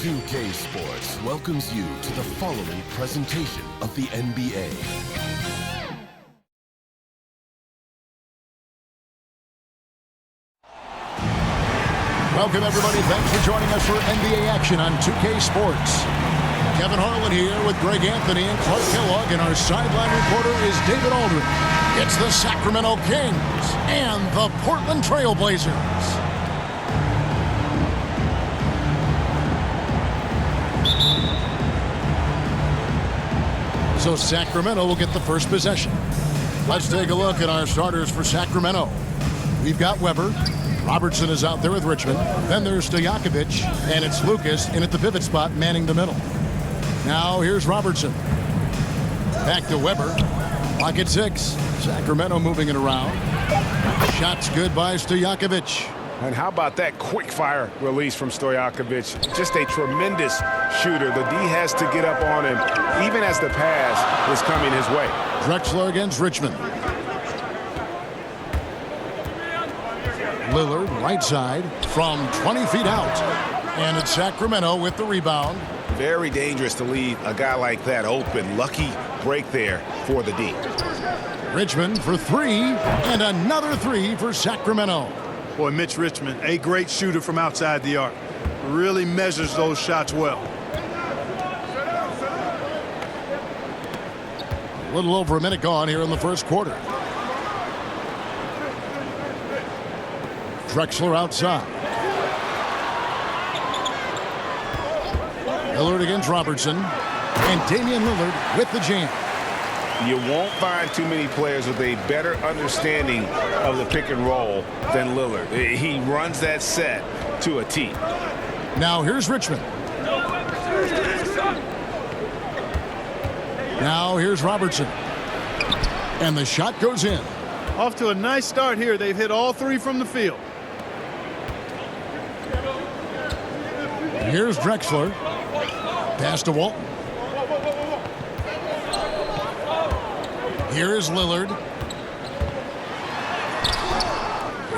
2K Sports welcomes you to the following presentation of the NBA. Welcome, everybody. Thanks for joining us for NBA action on 2K Sports. Kevin Harlan here with Greg Anthony and Clark Kellogg, and our sideline reporter is David Aldridge. It's the Sacramento Kings and the Portland Trail Blazers. So Sacramento will get the first possession. Let's take a look at our starters for Sacramento. We've got Weber. Robertson is out there with Richmond. Then there's Stojakovic, and it's Lucas in at the pivot spot, manning the middle. Now here's Robertson. Back to Weber. Clock at 6. Sacramento moving it around. Shots good by Stojakovic. And how about that quick fire release from Stojakovic? Just a tremendous shooter. The D has to get up on him, even as the pass is coming his way. Drexler against Richmond. Lillard, right side, from 20 feet out. And it's Sacramento with the rebound. Very dangerous to leave a guy like that open. Lucky break there for the D. Richmond for 3, and another 3 for Sacramento. Boy, Mitch Richmond, a great shooter from outside the arc. Really measures those shots well. A little over a minute gone here in the first quarter. Drexler outside. Lillard against Robertson. And Damian Lillard with the jam. You won't find too many players with a better understanding of the pick and roll than Lillard. He runs that set to a T. Now here's Richmond. Now here's Robertson. And the shot goes in. Off to a nice start here. They've hit all 3 from the field. Here's Drexler. Pass to Walton. Here is Lillard.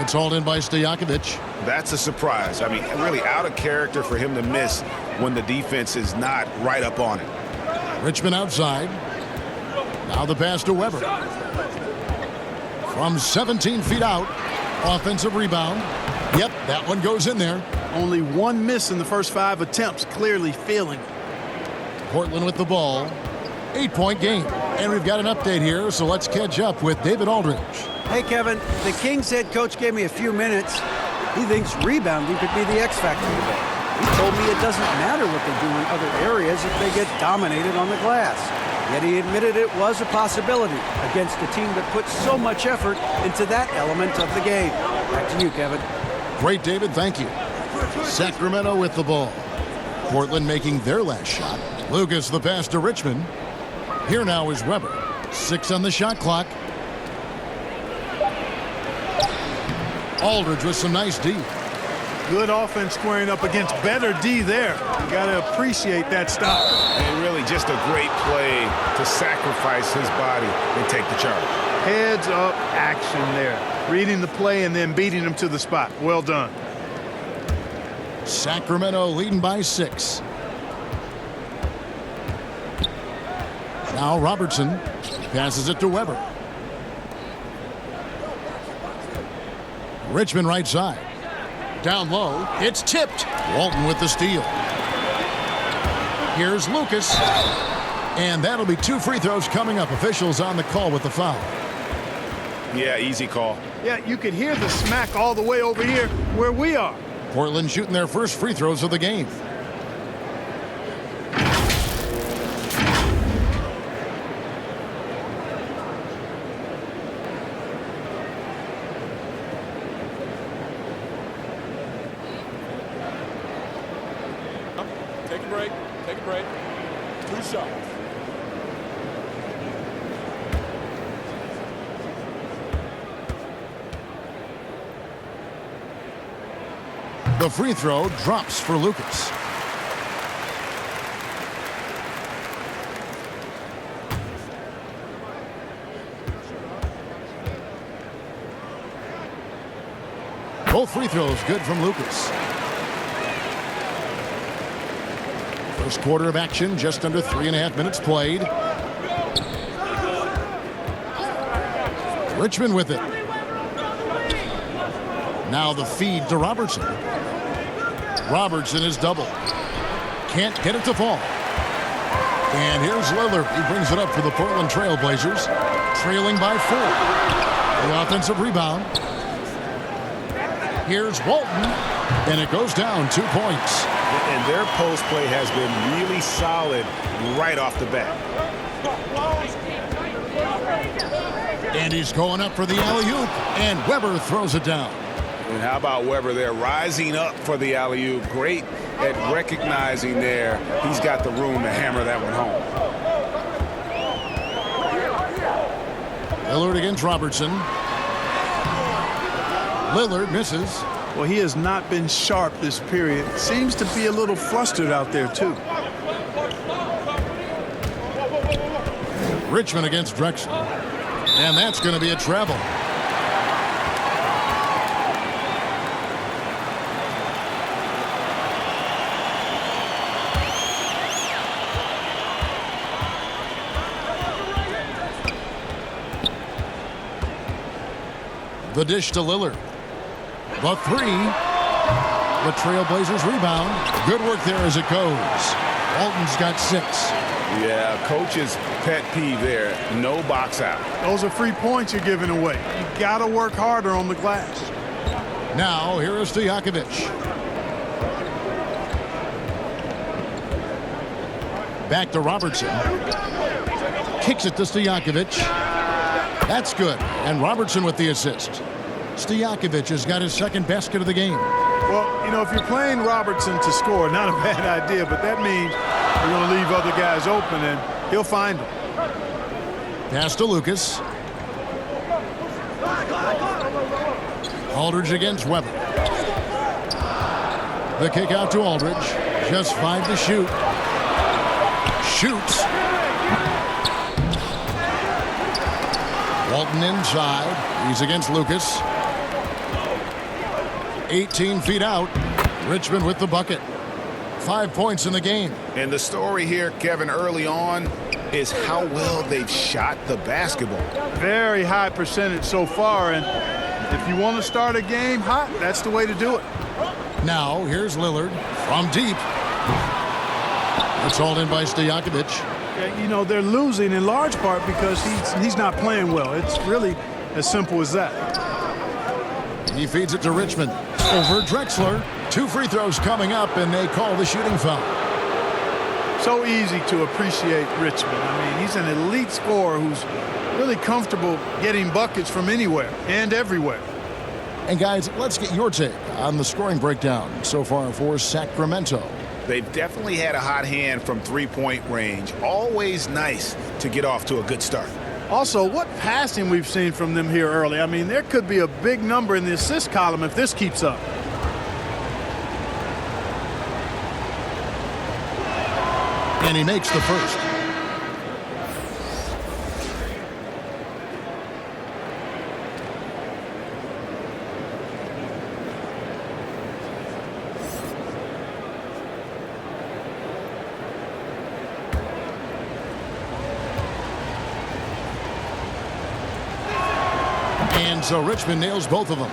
It's hauled in by Stojakovic. That's a surprise. I mean, really out of character for him to miss when the defense is not right up on it. Richmond outside. Now the pass to Weber. From 17 feet out. Offensive rebound. Yep, that one goes in there. Only 1 miss in the first 5 attempts. Clearly failing. Portland with the ball. 8-point game. And we've got an update here, so let's catch up with David Aldridge. Hey, Kevin, the Kings head coach gave me a few minutes. He thinks rebounding could be the X factor today. He told me it doesn't matter what they do in other areas if they get dominated on the glass. Yet he admitted it was a possibility against a team that puts so much effort into that element of the game. Back to you, Kevin. Great, David. Thank you. Sacramento with the ball. Portland making their last shot. Lucas the pass to Richmond. Here now is Weber. 6 on the shot clock. Aldridge with some nice D. Good offense squaring up against better D there. You got to appreciate that stop. And really just a great play to sacrifice his body and take the charge. Heads up action there. Reading the play and then beating him to the spot. Well done. Sacramento leading by 6. Now Robertson passes it to Weber. Richmond right side. Down low. It's tipped. Walton with the steal. Here's Lucas. And that'll be 2 free throws coming up. Officials on the call with the foul. Yeah, easy call. Yeah, you could hear the smack all the way over here where we are. Portland shooting their first free throws of the game. Take a break. Take a break. 2 shots. The free throw drops for Lucas. Both free throws good from Lucas. First quarter of action, just under 3.5 minutes played. Richmond with it. Now the feed to Robertson. Robertson is double. Can't get it to fall. And here's Lillard. He brings it up for the Portland Trail Blazers, trailing by 4. The offensive rebound. Here's Walton, and it goes down 2 points. And their post play has been really solid right off the bat. And he's going up for the alley-oop, and Weber throws it down. And how about Weber there rising up for the alley-oop? Great at recognizing there. He's got the room to hammer that one home. Lillard against Robertson. Lillard misses. Well, he has not been sharp this period. Seems to be a little flustered out there, too. Richmond against Drexler. And that's going to be a travel. The dish to Lillard. The 3. The Trailblazers rebound. Good work there as it goes. Walton's got 6. Yeah, coach's pet peeve there. No box out. Those are free points you're giving away. You got to work harder on the glass. Now, here is Stojakovic. Back to Robertson. Kicks it to Stojakovic. That's good. And Robertson with the assist. Stojakovic has got his second basket of the game. Well, you know, if you're playing Robertson to score, not a bad idea, but that means you're going to leave other guys open, and he'll find them. Pass to Lucas. Aldridge against Weber. The kick out to Aldridge. Just 5 to shoot. Shoots. Walton inside. He's against Lucas. 18 feet out. Richmond with the bucket. 5 points in the game. And the story here, Kevin, early on is how well they've shot the basketball. Very high percentage so far, and if you want to start a game hot, that's the way to do it. Now, here's Lillard from deep. It's hauled in by Stojakovic. You know, they're losing in large part because he's not playing well. It's really as simple as that. He feeds it to Richmond. Over Drexler. 2 free throws coming up, and they call the shooting foul. So easy to appreciate Richmond. I mean, he's an elite scorer who's really comfortable getting buckets from anywhere and everywhere. And guys, let's get your take on the scoring breakdown so far for Sacramento. They've definitely had a hot hand from three-point range. Always nice to get off to a good start. Also, what passing we've seen from them here early. I mean, there could be a big number in the assist column if this keeps up. And he makes the first. And so Richmond nails both of them.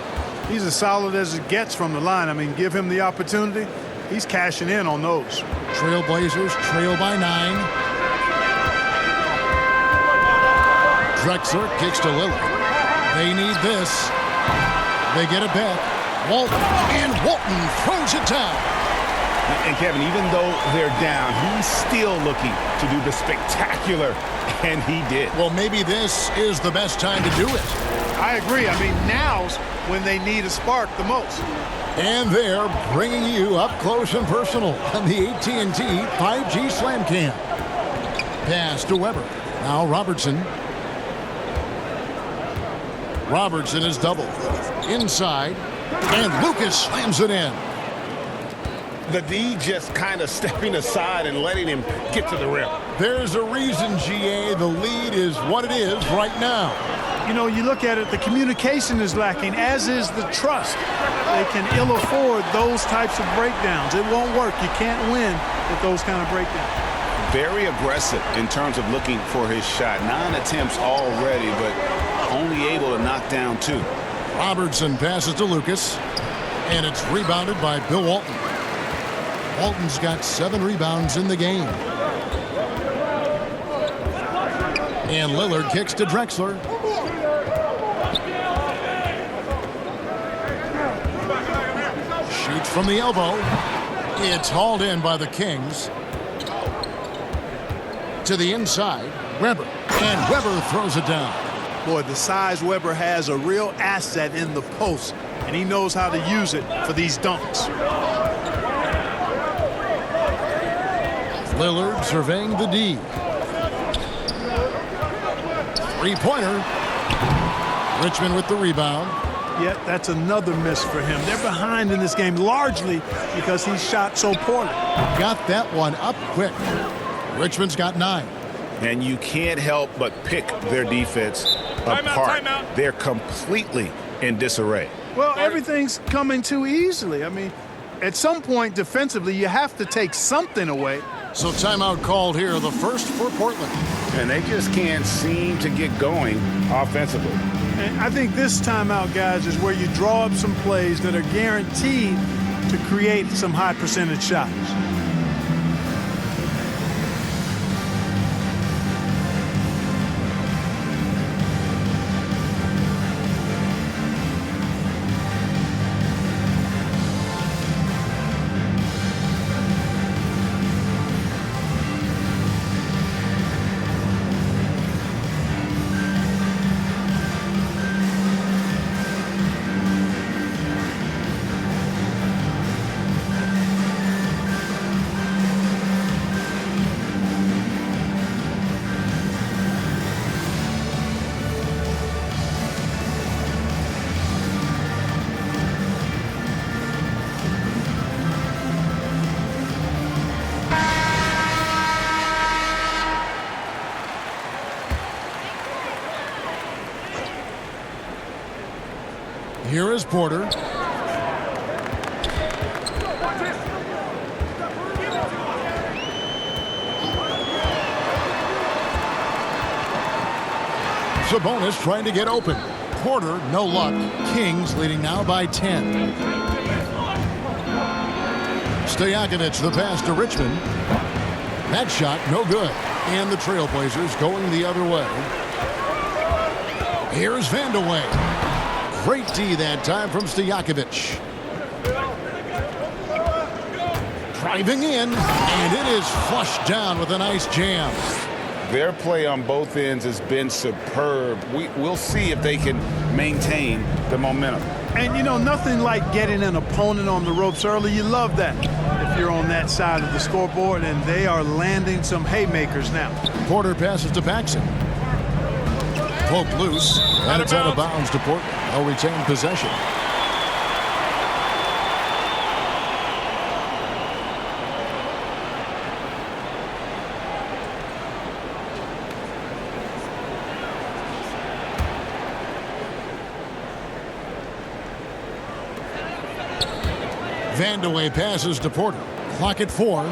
He's as solid as it gets from the line. I mean, give him the opportunity. He's cashing in on those. Trailblazers trail by 9. Drexler kicks to Lillard. They need this. They get it back. Walton, and Walton throws it down. And Kevin, even though they're down, he's still looking to do the spectacular, and he did. Well, maybe this is the best time to do it. I agree. I mean, now's when they need a spark the most. And they're bringing you up close and personal on the AT&T 5G Slam Cam. Pass to Weber. Now Robertson. Robertson is double. Inside. And Lucas slams it in. The D just kind of stepping aside and letting him get to the rim. There's a reason, GA, the lead is what it is right now. you know, you look at it, the communication is lacking, as is the trust. They can ill afford those types of breakdowns. It won't work. You can't win with those kind of breakdowns. Very aggressive in terms of looking for his shot. 9 attempts already, but only able to knock down 2. Robertson passes to Lucas, and it's rebounded by Bill Walton. Walton's got 7 rebounds in the game. And Lillard kicks to Drexler. Shoots from the elbow. It's hauled in by the Kings. To the inside, Weber. And Weber throws it down. Boy, the size Weber has a real asset in the post, and he knows how to use it for these dunks. Lillard surveying the D. Three-pointer. Richmond with the rebound. Yet that's another miss for him. They're behind in this game largely because he shot so poorly. Got that one up quick. Richmond's got 9. And you can't help but pick their defense apart. Timeout. They're completely in disarray. Well, everything's coming too easily. I mean, at some point defensively, you have to take something away. So timeout called here, the first for Portland. And they just can't seem to get going offensively. And I think this timeout, guys, is where you draw up some plays that are guaranteed to create some high percentage shots. Here is Porter. Sabonis trying to get open. Porter, no luck. Kings leading now by 10. Stojakovic the pass to Richmond. That shot no good. And the Trailblazers going the other way. Here's Vandeweghe. Great D that time from Stojakovic. Driving in, and it is flushed down with a nice jam. Their play on both ends has been superb. We'll see if they can maintain the momentum. And, you know, nothing like getting an opponent on the ropes early. You love that if you're on that side of the scoreboard, and they are landing some haymakers now. Porter passes to Paxson. Poke loose, and it's out of bounds to Portland. They'll retain possession. Vandeweghe passes to Porter. Clock at 4.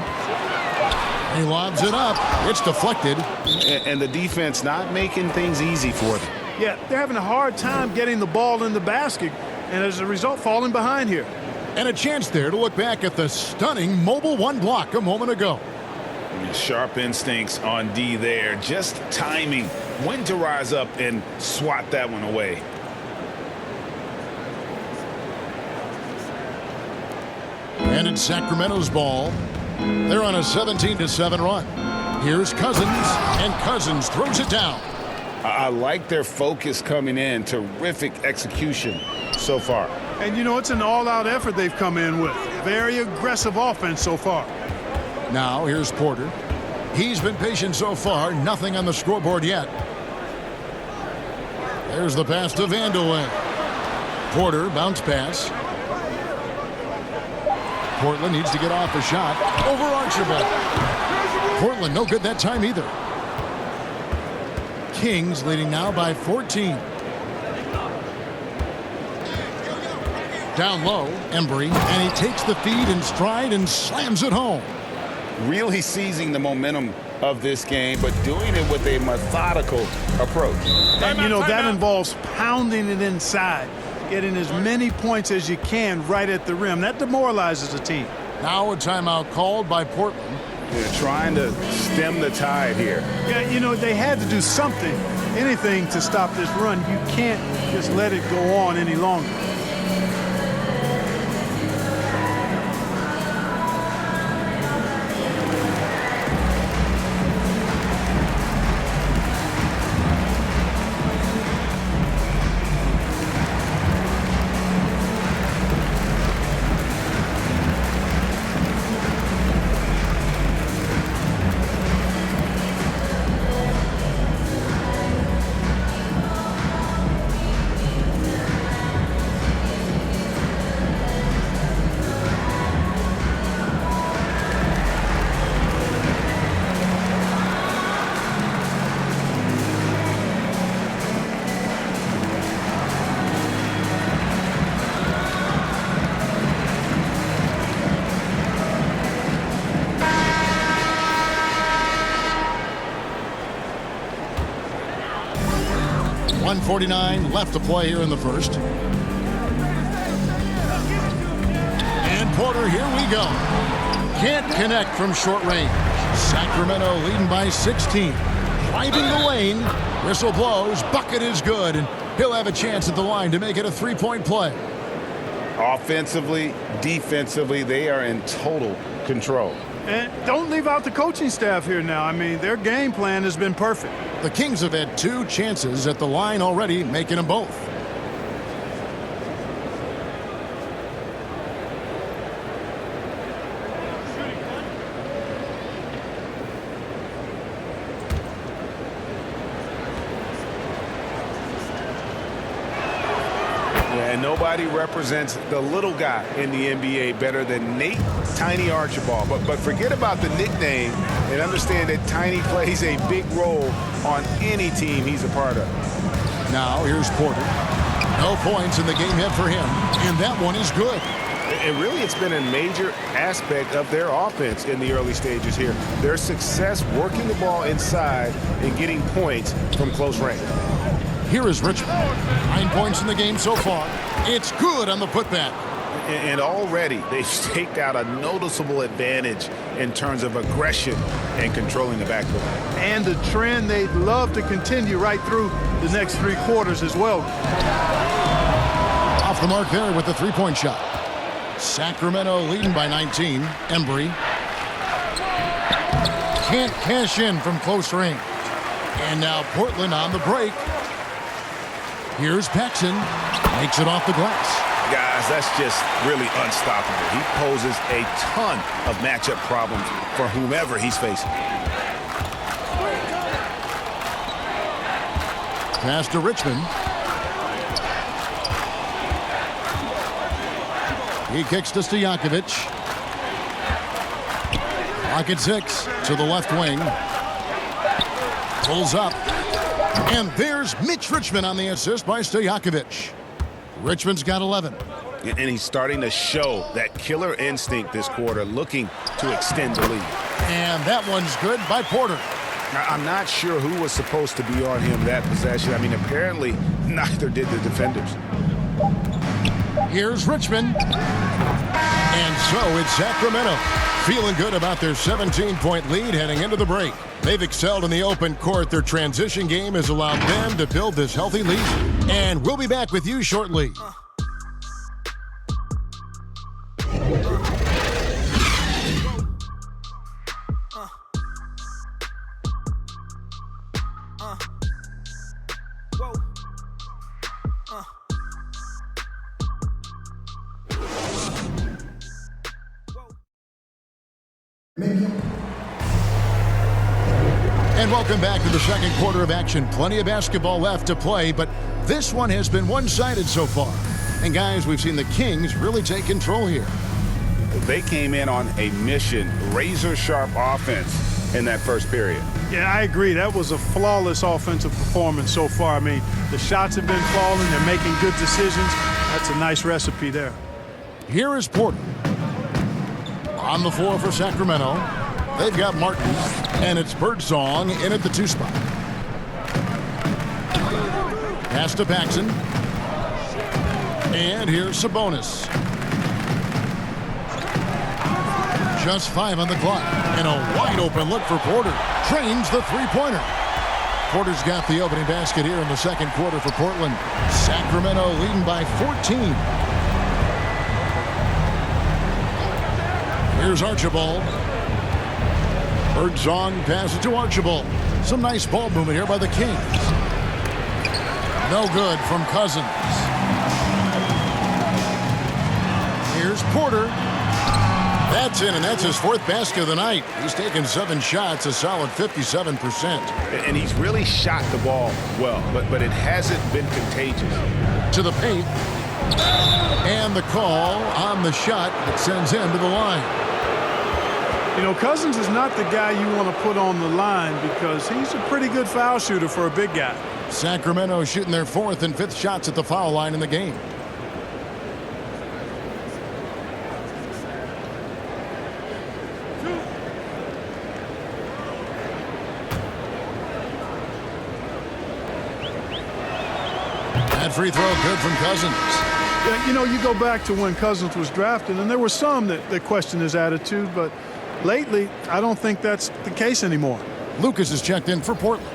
He lobs it up. It's deflected. And the defense not making things easy for them. Yeah, they're having a hard time getting the ball in the basket, and as a result, falling behind here. And a chance there to look back at the stunning mobile 1 block a moment ago. Sharp instincts on D there. Just timing when to rise up and swat that one away. And it's Sacramento's ball. They're on a 17-7 run. Here's Cousins, and Cousins throws it down. I like their focus coming in. Terrific execution so far. And, you know, it's an all-out effort they've come in with. Very aggressive offense so far. Now, here's Porter. He's been patient so far. Nothing on the scoreboard yet. There's the pass to Vandeweghe. Porter, bounce pass. Portland needs to get off a shot. Over Archibald. Portland no good that time either. Kings leading now by 14. Down low, Embry, and he takes the feed in stride and slams it home. Really seizing the momentum of this game, but doing it with a methodical approach. And, you know, that involves pounding it inside, getting as many points as you can right at the rim. That demoralizes a team. Now a timeout called by Portland. They're trying to stem the tide here. Yeah, you know, they had to do something, anything to stop this run. You can't just let it go on any longer. .149 left to play here in the first. And Porter, here we go. Can't connect from short range. Sacramento leading by 16. Driving the lane. Whistle blows. Bucket is good. And he'll have a chance at the line to make it a three-point play. Offensively, defensively, they are in total control. And don't leave out the coaching staff here now. I mean, their game plan has been perfect. The Kings have had 2 chances at the line already, making them both. Yeah, and nobody represents the little guy in the NBA better than Nate Tiny Archibald. But forget about the nickname and understand that Tiny plays a big role on any team he's a part of. Now here's Porter. No points in the game yet for him, and that one is good. And really, it's been a major aspect of their offense in the early stages here. Their success working the ball inside and getting points from close range. Here is Richmond. 9 points in the game so far. It's good on the putback. And already they've staked out a noticeable advantage in terms of aggression and controlling the backcourt. And the trend they'd love to continue right through the next 3 quarters as well. Off the mark there with the three-point shot. Sacramento leading by 19. Embry can't cash in from close range. And now Portland on the break. Here's Paxson. Makes it off the glass. Guys, that's just really unstoppable. He poses a ton of matchup problems for whomever he's facing. Pass to Richmond. He kicks to Stojakovic. Clock at 6 to the left wing. Pulls up. And there's Mitch Richmond on the assist by Stojakovic. Richmond's got 11. And he's starting to show that killer instinct this quarter, looking to extend the lead. And that one's good by Porter. Now, I'm not sure who was supposed to be on him that possession. I mean, apparently neither did the defenders. Here's Richmond. And so it's Sacramento. Feeling good about their 17-point lead heading into the break. They've excelled in the open court. Their transition game has allowed them to build this healthy lead. And we'll be back with you shortly. And welcome back to the second quarter of action. Plenty of basketball left to play, but this one has been one-sided so far. And guys, we've seen the Kings really take control here. They came in on a mission, razor-sharp offense in that first period. Yeah, I agree. That was a flawless offensive performance so far. I mean, the shots have been falling. They're making good decisions. That's a nice recipe there. Here is Porter. On the floor for Sacramento, they've got Martin, and it's Birdsong in at the 2 spot. Pass to Paxson. And here's Sabonis. Just 5 on the clock. And a wide open look for Porter. Trains the three-pointer. Porter's got the opening basket here in the second quarter for Portland. Sacramento leading by 14. Here's Archibald. Birdsong passes to Archibald. Some nice ball movement here by the Kings. No good from Cousins. Here's Porter. That's in, and that's his 4th basket of the night. He's taken 7 shots, a solid 57%. And he's really shot the ball well, but it hasn't been contagious. To the paint. And the call on the shot that sends him to the line. You know, Cousins is not the guy you want to put on the line because he's a pretty good foul shooter for a big guy. Sacramento shooting their 4th and 5th shots at the foul line in the game. That free throw good from Cousins. Yeah, you know, you go back to when Cousins was drafted, and there were some that questioned his attitude, but lately, I don't think that's the case anymore. Lucas is checked in for Portland.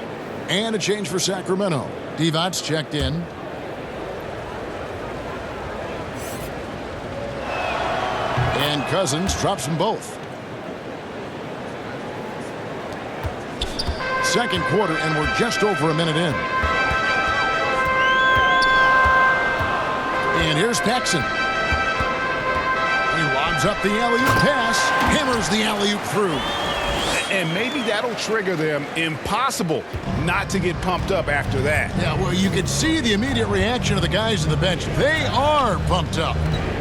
And a change for Sacramento. Divot's checked in. And Cousins drops them both. Second quarter, and we're just over a minute in. And here's Paxson. He lobs up the alley-oop pass, hammers the alley-oop through. And maybe that'll trigger them. Impossible not to get pumped up after that. Yeah, well, you could see the immediate reaction of the guys on the bench. They are pumped up.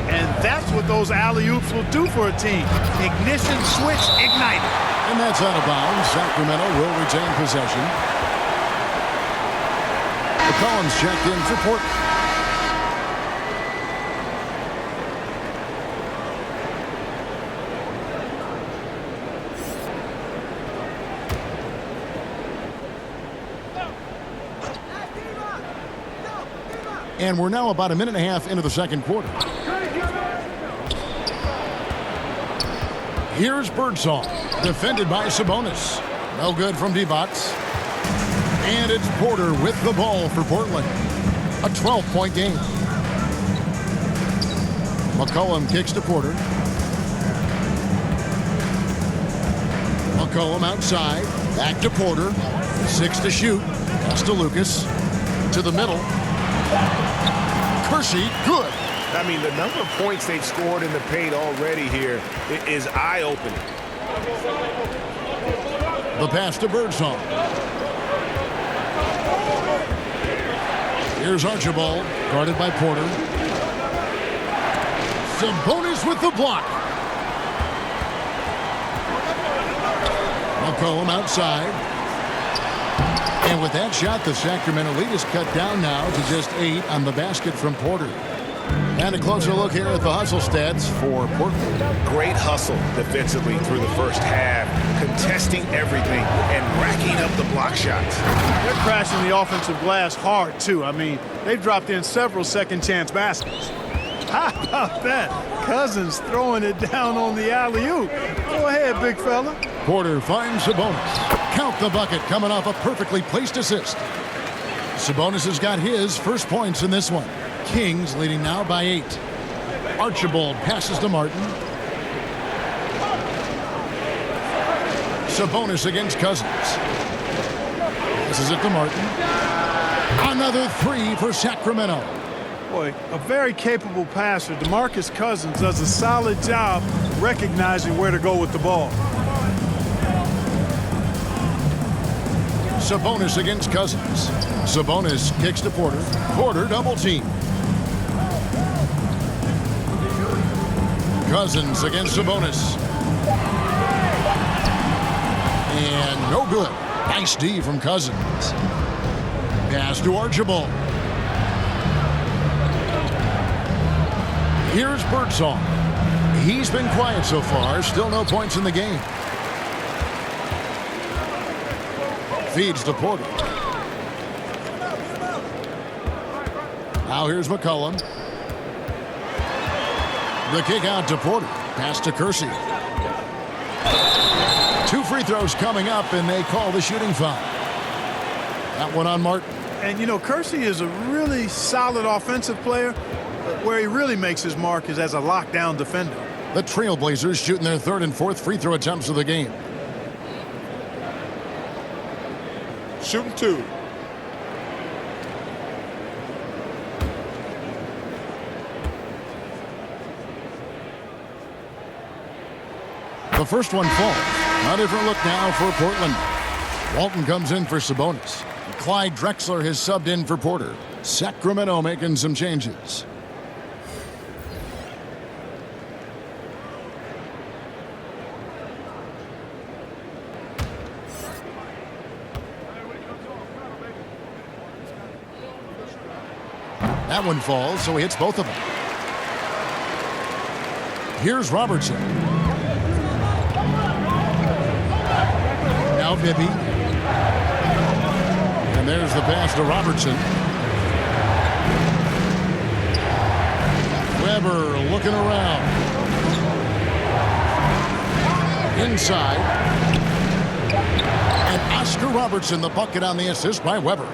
And that's what those alley-oops will do for a team. Ignition switch ignited. And that's out of bounds. Sacramento will retain possession. McCollum's checked in for Portland. And we're now about a minute and a half into the second quarter. Here's Birdsong, defended by Sabonis. No good from Divac. And it's Porter with the ball for Portland. A 12-point game. McCollum kicks to Porter. McCollum outside. Back to Porter. 6 to shoot. Pass to Lucas. To the middle. Kersey, good. I mean, the number of points they've scored in the paint already here is eye-opening. The pass to Birdsong. Here's Archibald, guarded by Porter. Sabonis with the block. McCollum outside. And with that shot, the Sacramento lead is cut down now to just 8 on the basket from Porter. And a closer look here at the hustle stats for Portland. Great hustle defensively through the first half, contesting everything and racking up the block shots. They're crashing the offensive glass hard, too. I mean, they've dropped in several second-chance baskets. How about that? Cousins throwing it down on the alley-oop. Go ahead, big fella. Porter finds Sabonis. Count the bucket coming off a perfectly placed assist. Sabonis has got his first points in this one. Kings leading now by 8. Archibald passes to Martin. Sabonis against Cousins. Passes it to Martin. Another 3 for Sacramento. Boy, a very capable passer. DeMarcus Cousins does a solid job recognizing where to go with the ball. Sabonis against Cousins. Sabonis kicks to Porter. Porter double team. Cousins against Sabonis. And no good. Nice D from Cousins. Pass to Archibald. Here's Birdsong. He's been quiet so far. Still no points in the game. Feeds to Porter. Now here's McCollum. The kick out to Porter. Pass to Kersey. 2 free throws coming up, and they call the shooting foul. That one on Martin. And, you know, Kersey is a really solid offensive player, but where he really makes his mark is as a lockdown defender. The Trailblazers shooting their 3rd and 4th free throw attempts of the game. Shooting 2. The first one falls. A different look now for Portland. Walton comes in for Sabonis. Clyde Drexler has subbed in for Porter. Sacramento making some changes. That one falls, so he hits both of them. Here's Robertson. Now Bibby. And there's the pass to Robertson. Weber looking around. Inside. And Oscar Robertson, the bucket on the assist by Weber.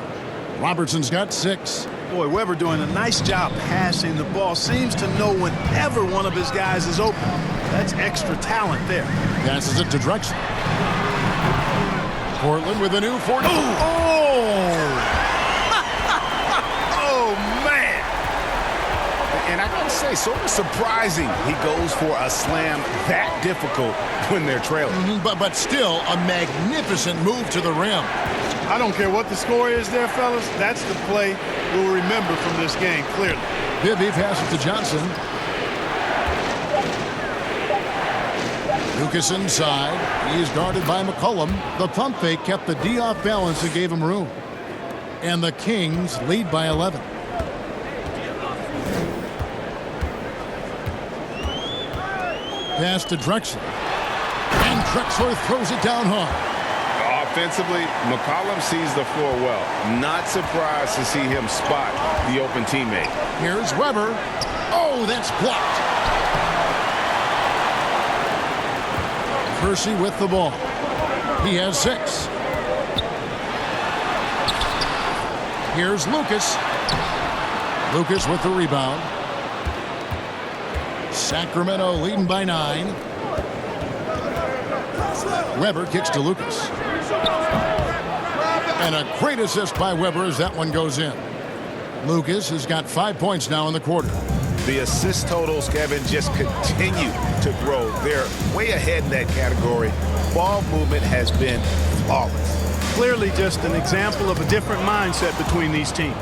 Robertson's got 6. Boy, Weber doing a nice job passing the ball. Seems to know whenever one of his guys is open. That's extra talent there. Passes it to Drexler. Portland with a new 40. Oh, man. And I got to say, sort of surprising he goes for a slam that difficult when they're trailing. But still a magnificent move to the rim. I don't care what the score is there, fellas. That's the play we'll remember from this game, clearly. Bibby passes to Johnson. Lucas inside. He is guarded by McCollum. The pump fake kept the D off balance and gave him room. And the Kings lead by 11. Pass to Drexler. And Drexler throws it down hard. Offensively, McCollum sees the floor well. Not surprised to see him spot the open teammate. Here's Weber. Oh, that's blocked. Kersey with the ball. He has 6. Here's Lucas. Lucas with the rebound. Sacramento leading by 9. Weber kicks to Lucas. And a great assist by Weber as that one goes in. Lucas has got 5 points now in the quarter. The assist totals, Kevin, just continue to grow. They're way ahead in that category. Ball movement has been flawless. Clearly just an example of a different mindset between these teams.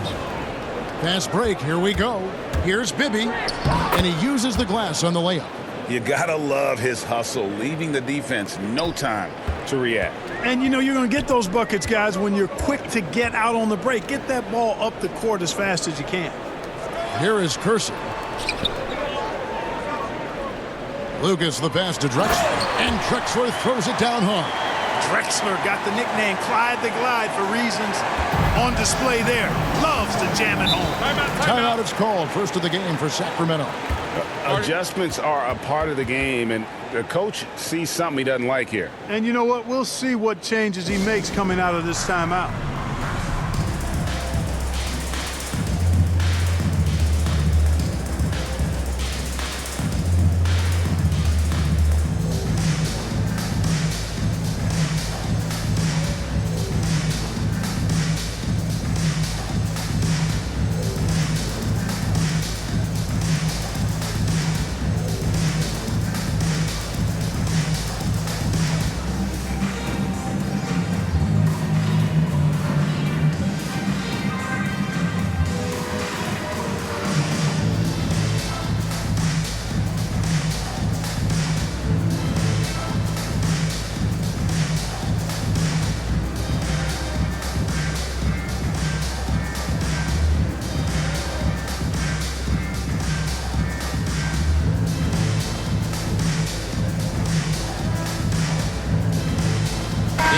Fast break, here we go. Here's Bibby, and he uses the glass on the layup. You gotta love his hustle, leaving the defense no time to react. And, you know, you're going to get those buckets, guys, when you're quick to get out on the break. Get that ball up the court as fast as you can. Here is Kersey. Lucas the pass to Drexler. And Drexler throws it down hard. Drexler got the nickname Clyde the Glide for reasons on display there. Loves to jam it home. Timeout is called. First of the game for Sacramento. Adjustments are a part of the game, and the coach sees something he doesn't like here. And you know what? We'll see what changes he makes coming out of this timeout.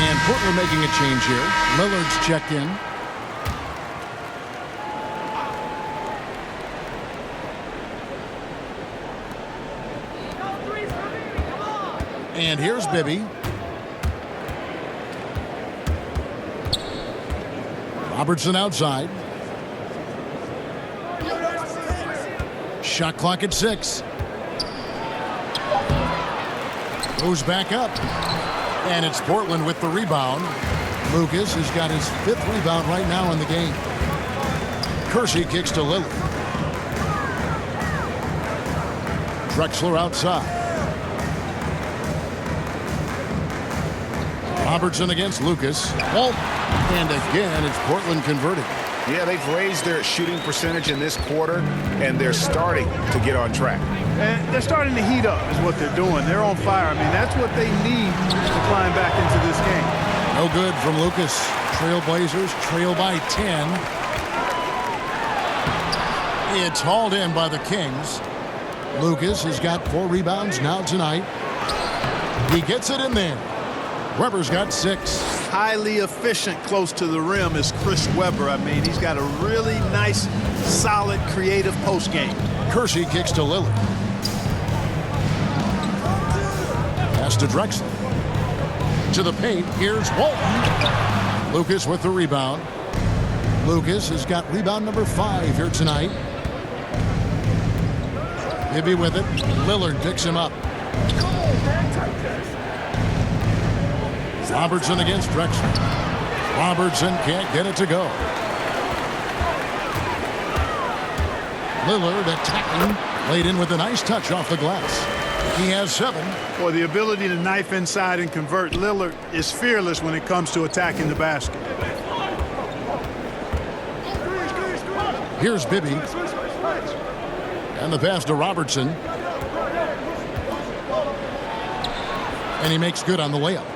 And Portland making a change here. Lillard's checked in. And here's Bibby. Robertson outside. Shot clock at 6. Goes back up. And it's Portland with the rebound. Lucas has got his 5th rebound right now in the game. Kersey kicks to Lillard. Drexler outside. Robertson against Lucas. Oh, and again, it's Portland converting. Yeah, they've raised their shooting percentage in this quarter, and they're starting to get on track. And they're starting to heat up is what they're doing. They're on fire. I mean, that's what they need to climb back into this game. No good from Lucas. Trailblazers trail by 10. It's hauled in by the Kings. Lucas has got 4 rebounds now tonight. He gets it in there. Weber's got 6. Highly efficient close to the rim is Chris Webber. I mean, he's got a really nice, solid, creative post game. Kersey kicks to Lillard. Pass to Drexler. To the paint. Here's Walton. Lucas with the rebound. Lucas has got rebound number 5 here tonight. Bibby with it. Lillard picks him up. Robertson against Drexler. Robertson can't get it to go. Lillard attacking. Laid in with a nice touch off the glass. He has 7. Boy, the ability to knife inside and convert. Lillard is fearless when it comes to attacking the basket. Here's Bibby. And the pass to Robertson. And he makes good on the layup.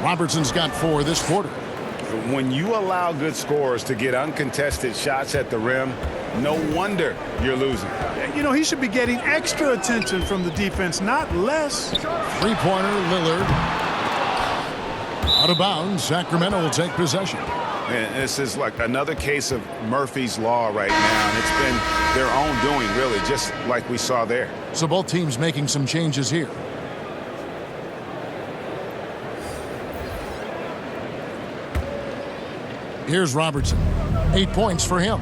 Robertson's got 4 this quarter. When you allow good scorers to get uncontested shots at the rim, no wonder you're losing. You know, he should be getting extra attention from the defense, not less. Three-pointer, Lillard. Out of bounds, Sacramento will take possession. And this is like another case of Murphy's Law right now, and it's been their own doing, really, just like we saw there. So both teams making some changes here. Here's Robertson. 8 points for him.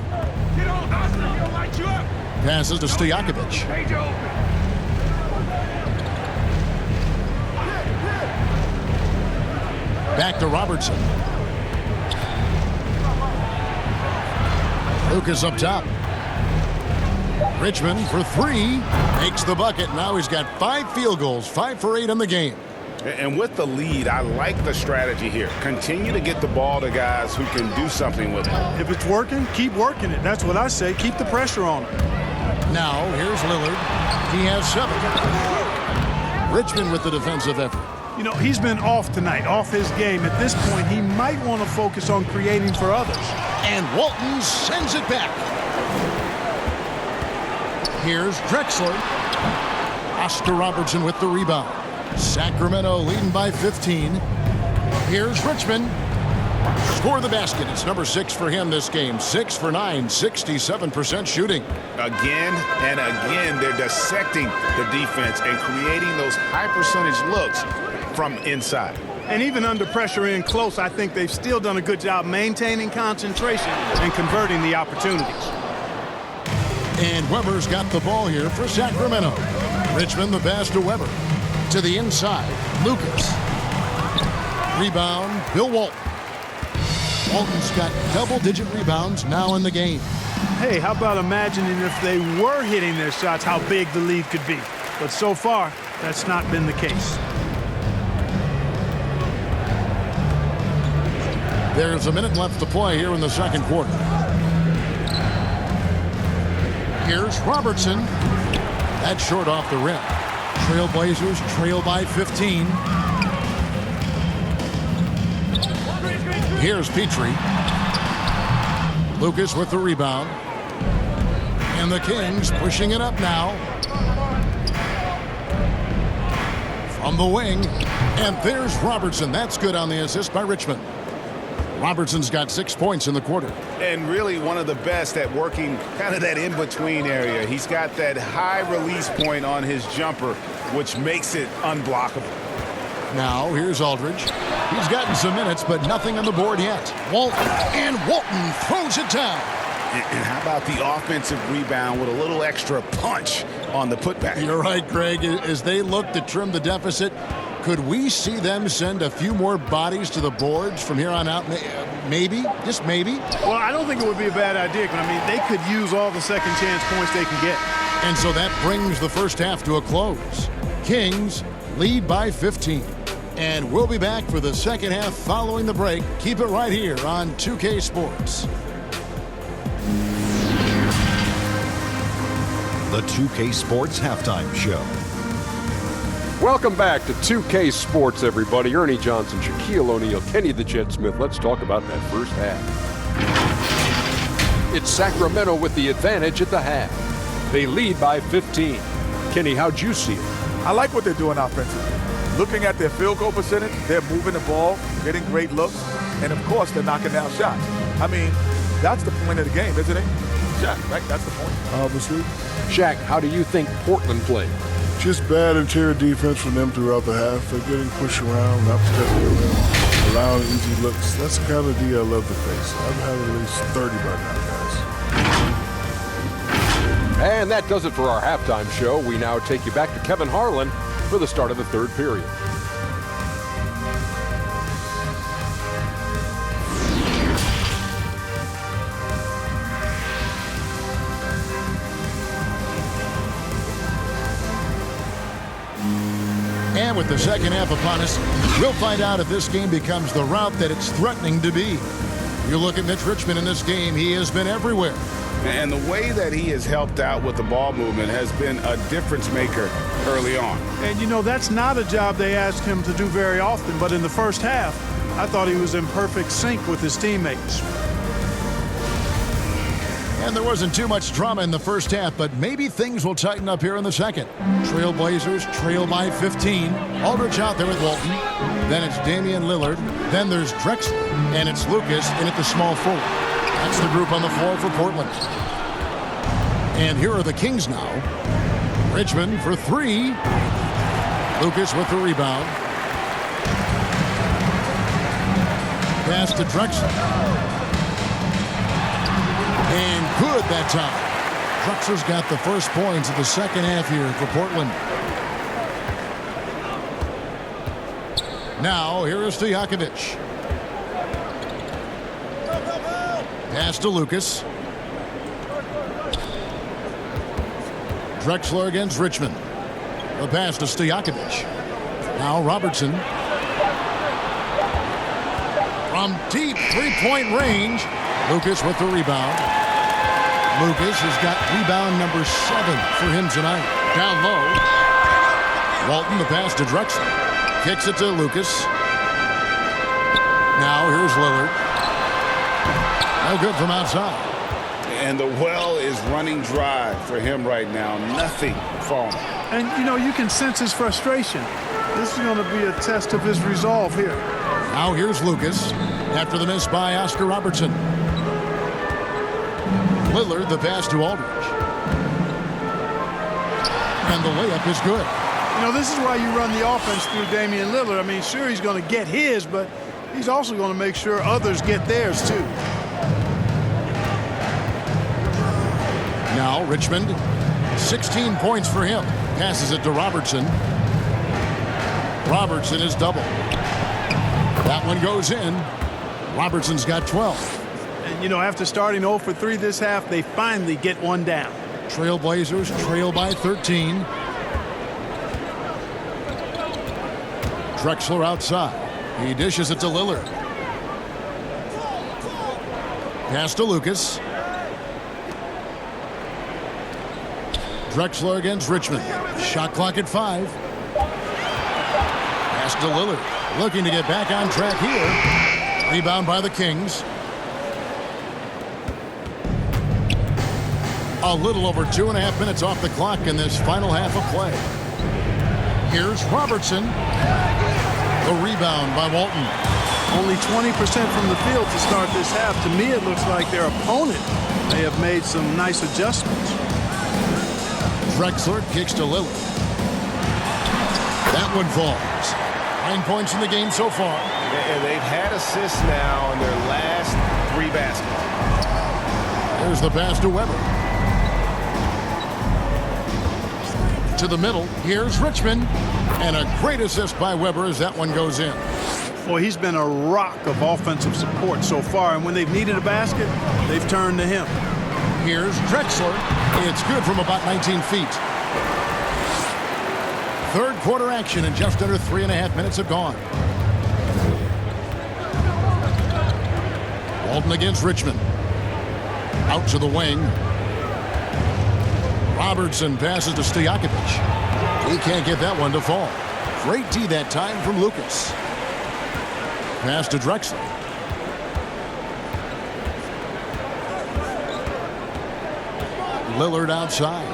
Passes to Stojakovic. Back to Robertson. Lucas up top. Richmond for 3. Makes the bucket. Now he's got 5 field goals. 5 for 8 in the game. And with the lead, I like the strategy here. Continue to get the ball to guys who can do something with it. If it's working, keep working it. That's what I say. Keep the pressure on him. Now, here's Lillard. He has 7. Richmond with the defensive effort. You know, he's been off tonight, off his game. At this point, he might want to focus on creating for others. And Walton sends it back. Here's Drexler. Oscar Robertson with the rebound. Sacramento leading by 15. Here's Richmond. Score the basket. It's number 6 for him this game. 6 for 9, 67% shooting. Again and again, they're dissecting the defense and creating those high percentage looks from inside. And even under pressure in close, I think they've still done a good job maintaining concentration and converting the opportunities. And Weber's got the ball here for Sacramento. Richmond the pass to Weber. To the inside, Lucas. Rebound, Bill Walton. Walton's got double-digit rebounds now in the game. Hey, how about imagining if they were hitting their shots, how big the lead could be. But so far, that's not been the case. There's a minute left to play here in the second quarter. Here's Robertson. That's short off the rim. Trailblazers trail by 15. Here's Petrie. Lucas with the rebound. And the Kings pushing it up now. From the wing, And there's Robertson. That's good on the assist by Richmond. Robertson's got 6 points in the quarter. And really one of the best at working kind of that in-between area. He's got that high release point on his jumper, which makes it unblockable. Now, here's Aldridge. He's gotten some minutes, but nothing on the board yet. Walton, and Walton throws it down. And how about the offensive rebound with a little extra punch on the putback? You're right, Greg. As they look to trim the deficit, could we see them send a few more bodies to the boards from here on out? Maybe, just maybe. Well, I don't think it would be a bad idea. I mean, they could use all the second chance points they can get. And so that brings the first half to a close. Kings lead by 15. And we'll be back for the second half following the break. Keep it right here on 2K Sports. The 2K Sports Halftime Show. Welcome back to 2K Sports, everybody. Ernie Johnson, Shaquille O'Neal, Kenny the Jet Smith. Let's talk about that first half. It's Sacramento with the advantage at the half. They lead by 15. Kenny, how'd you see it? I like what they're doing offensively. Looking at their field goal percentage, they're moving the ball, getting great looks, and of course they're knocking down shots. I mean, that's the point of the game, isn't it? Shaq, right? That's the point. Obviously. Shaq, how do you think Portland played? Just bad interior defense from them throughout the half. They're getting pushed around, not protecting the rim, allowing easy looks. That's the kind of D I love to face. I've had at least 30 by now, guys. And that does it for our halftime show. We now take you back to Kevin Harlan for the start of the third period. And with the second half upon us, we'll find out if this game becomes the route that it's threatening to be. You look at Mitch Richmond in this game, he has been everywhere. And the way that he has helped out with the ball movement has been a difference maker early on. And, you know, that's not a job they asked him to do very often. But in the first half, I thought he was in perfect sync with his teammates. And there wasn't too much drama in the first half, but maybe things will tighten up here in the second. Trailblazers trail by 15. Aldridge out there with Walton. Then it's Damian Lillard. Then there's Drexler. And it's Lucas in at the small forward. That's the group on the floor for Portland. And here are the Kings now. Richmond for three. Lucas with the rebound. Pass to Drexler. And good that time. Drexler's got the first points of the second half here for Portland. Now, here is Stojakovic. Pass to Lucas. Drexler against Richmond. The pass to Stojakovic. Now Robertson. From deep three-point range. Lucas with the rebound. Lucas has got rebound number 7 for him tonight. Down low. Walton the pass to Drexler. Kicks it to Lucas. Now here's Lillard. No good from outside. And the well is running dry for him right now. Nothing falling. And, you know, you can sense his frustration. This is going to be a test of his resolve here. Now here's Lucas after the miss by Oscar Robertson. Lillard the pass to Aldridge. And the layup is good. You know, this is why you run the offense through Damian Lillard. I mean, sure, he's going to get his, but he's also going to make sure others get theirs, too. Now Richmond, 16 points for him. Passes it to Robertson. Robertson is double. That one goes in. Robertson's got 12. And, you know, after starting 0 for 3 this half, they finally get one down. Trailblazers trail by 13. Drexler outside. He dishes it to Lillard. Pass to Lucas. Drexler against Richmond. Shot clock at 5. Pass to Lillard. Looking to get back on track here. Rebound by the Kings. A little over 2.5 minutes off the clock in this final half of play. Here's Robertson. The rebound by Walton. Only 20% from the field to start this half. To me, it looks like their opponent may have made some nice adjustments. Drexler kicks to Lillard. That one falls. 9 points in the game so far. And they've had assists now in their last 3 baskets. There's the pass to Weber. To the middle. Here's Richmond. And a great assist by Weber as that one goes in. Boy, he's been a rock of offensive support so far. And when they've needed a basket, they've turned to him. Here's Drexler. It's good from about 19 feet. Third quarter action and just under 3.5 minutes have gone. Walton against Richmond. Out to the wing. Robertson passes to Stojakovic. He can't get that one to fall. Great D that time from Lucas. Pass to Drexler. Lillard outside.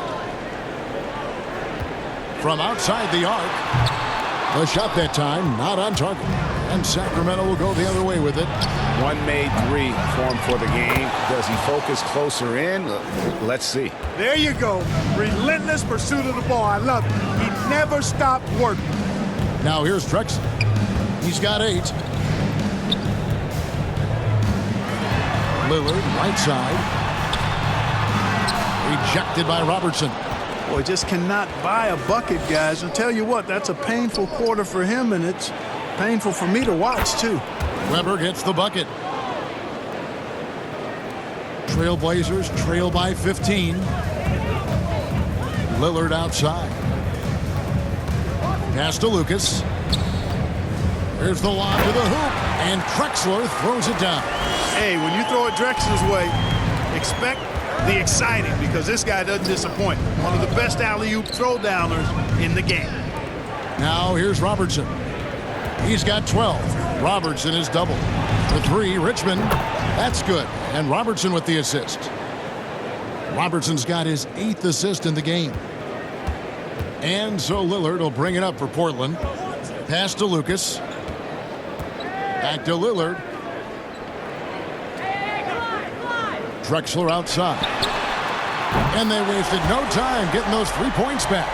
From outside the arc. The shot that time not on target. And Sacramento will go the other way with it. One made 3 for him for the game. Does he focus closer in? Let's see. There you go. Relentless pursuit of the ball. I love it. He never stopped working. Now here's Drexler. He's got 8. Lillard, right side. Rejected by Robertson. Boy, just cannot buy a bucket, guys. I'll tell you what, that's a painful quarter for him, and it's painful for me to watch, too. Weber gets the bucket. Trailblazers trail by 15. Lillard outside. Pass to Lucas. Here's the lob to the hoop, and Drexler throws it down. Hey, when you throw it Drexler's way, expect the exciting, because this guy doesn't disappoint. One of the best alley-oop throw-downers in the game. Now here's Robertson. He's got 12. Robertson is double. For 3, Richmond. That's good. And Robertson with the assist. Robertson's got his 8th assist in the game. And so Lillard will bring it up for Portland. Pass to Lucas. Back to Lillard. Drexler outside. And they wasted no time getting those 3 points back.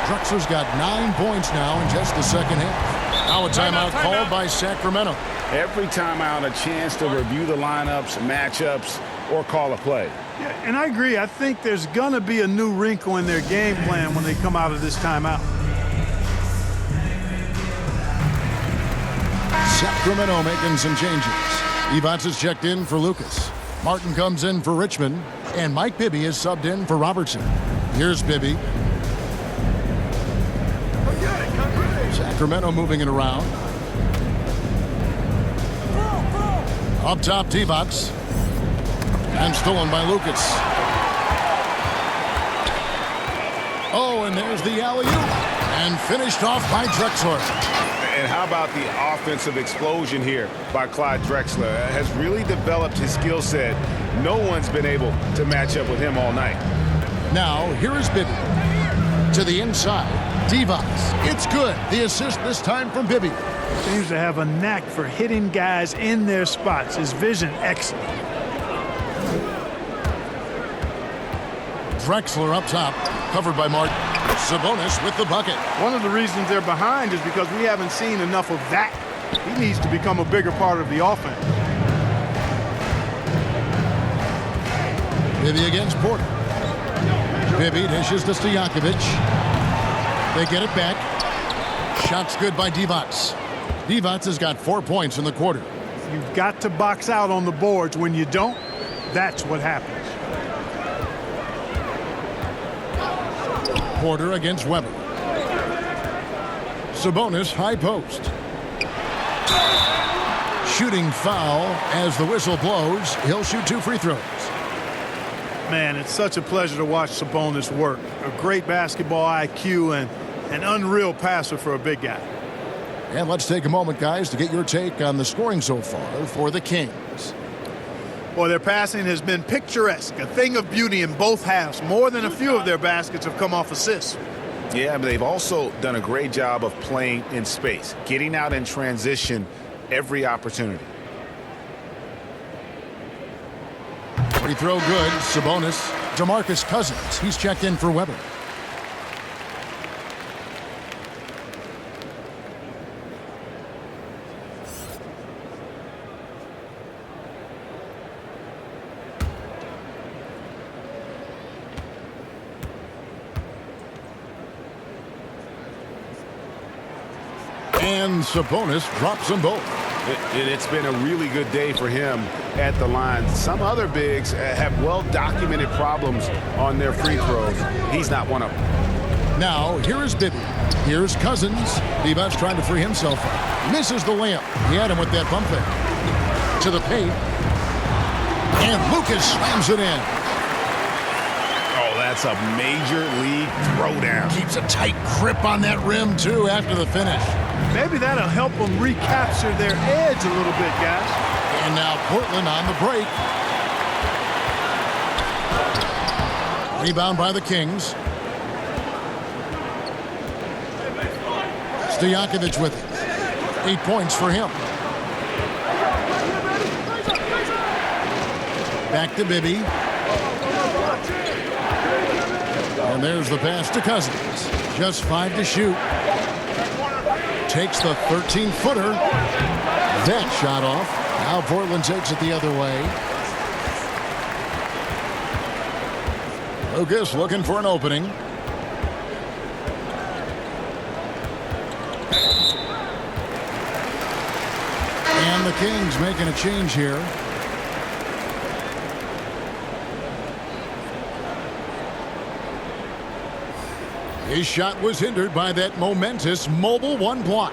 Drexler's got 9 points now in just the second half. Now a timeout called by Sacramento. Every timeout a chance to review the lineups, matchups, or call a play. Yeah, and I agree. I think there's going to be a new wrinkle in their game plan when they come out of this timeout. Sacramento making some changes. Evans is checked in for Lucas. Martin comes in for Richmond. And Mike Bibby is subbed in for Robertson. Here's Bibby. Sacramento moving it around. Up top, T-Box. And stolen by Lucas. Oh, and there's the alley-oop. And finished off by Drexler. And how about the offensive explosion here by Clyde Drexler? Has really developed his skill set. No one's been able to match up with him all night. Now, here is Bibby. To the inside. Divac. It's good. The assist this time from Bibby. Seems to have a knack for hitting guys in their spots. His vision excellent. Drexler up top. Covered by Martin. Sabonis with the bucket. One of the reasons they're behind is because we haven't seen enough of that. He needs to become a bigger part of the offense. Bibby against Porter. Bibby dishes to Stojakovic. They get it back. Shot's good by Divac. Divac has got 4 points in the quarter. You've got to box out on the boards. When you don't, that's what happens. Porter against Weber. Sabonis high post. Shooting foul as the whistle blows. He'll shoot 2 free throws. Man, it's such a pleasure to watch Sabonis work. A great basketball IQ and an unreal passer for a big guy. And let's take a moment, guys, to get your take on the scoring so far for the Kings. Well, their passing has been picturesque, a thing of beauty in both halves. More than a few of their baskets have come off assists. Yeah, but they've also done a great job of playing in space, getting out in transition every opportunity. Free throw good. Sabonis. DeMarcus Cousins. He's checked in for Weber. And Sabonis drops them both. It's been a really good day for him at the line. Some other bigs have well-documented problems on their free throws. He's not one of them. Now, here is Bibby. Here's Cousins. Bibas trying to free himself up. Misses the layup. He had him with that bump there. To the paint. And Lucas slams it in. Oh, that's a major league throwdown. Keeps a tight grip on that rim, too, after the finish. Maybe that'll help them recapture their edge a little bit, guys. And now Portland on the break. Rebound by the Kings. Stojakovic with it. 8 points for him. Back to Bibby. And there's the pass to Cousins. Just 5 to shoot. Takes the 13-footer. That shot off. Now Portland takes it the other way. Lucas looking for an opening. And the Kings making a change here. His shot was hindered by that momentous mobile one block.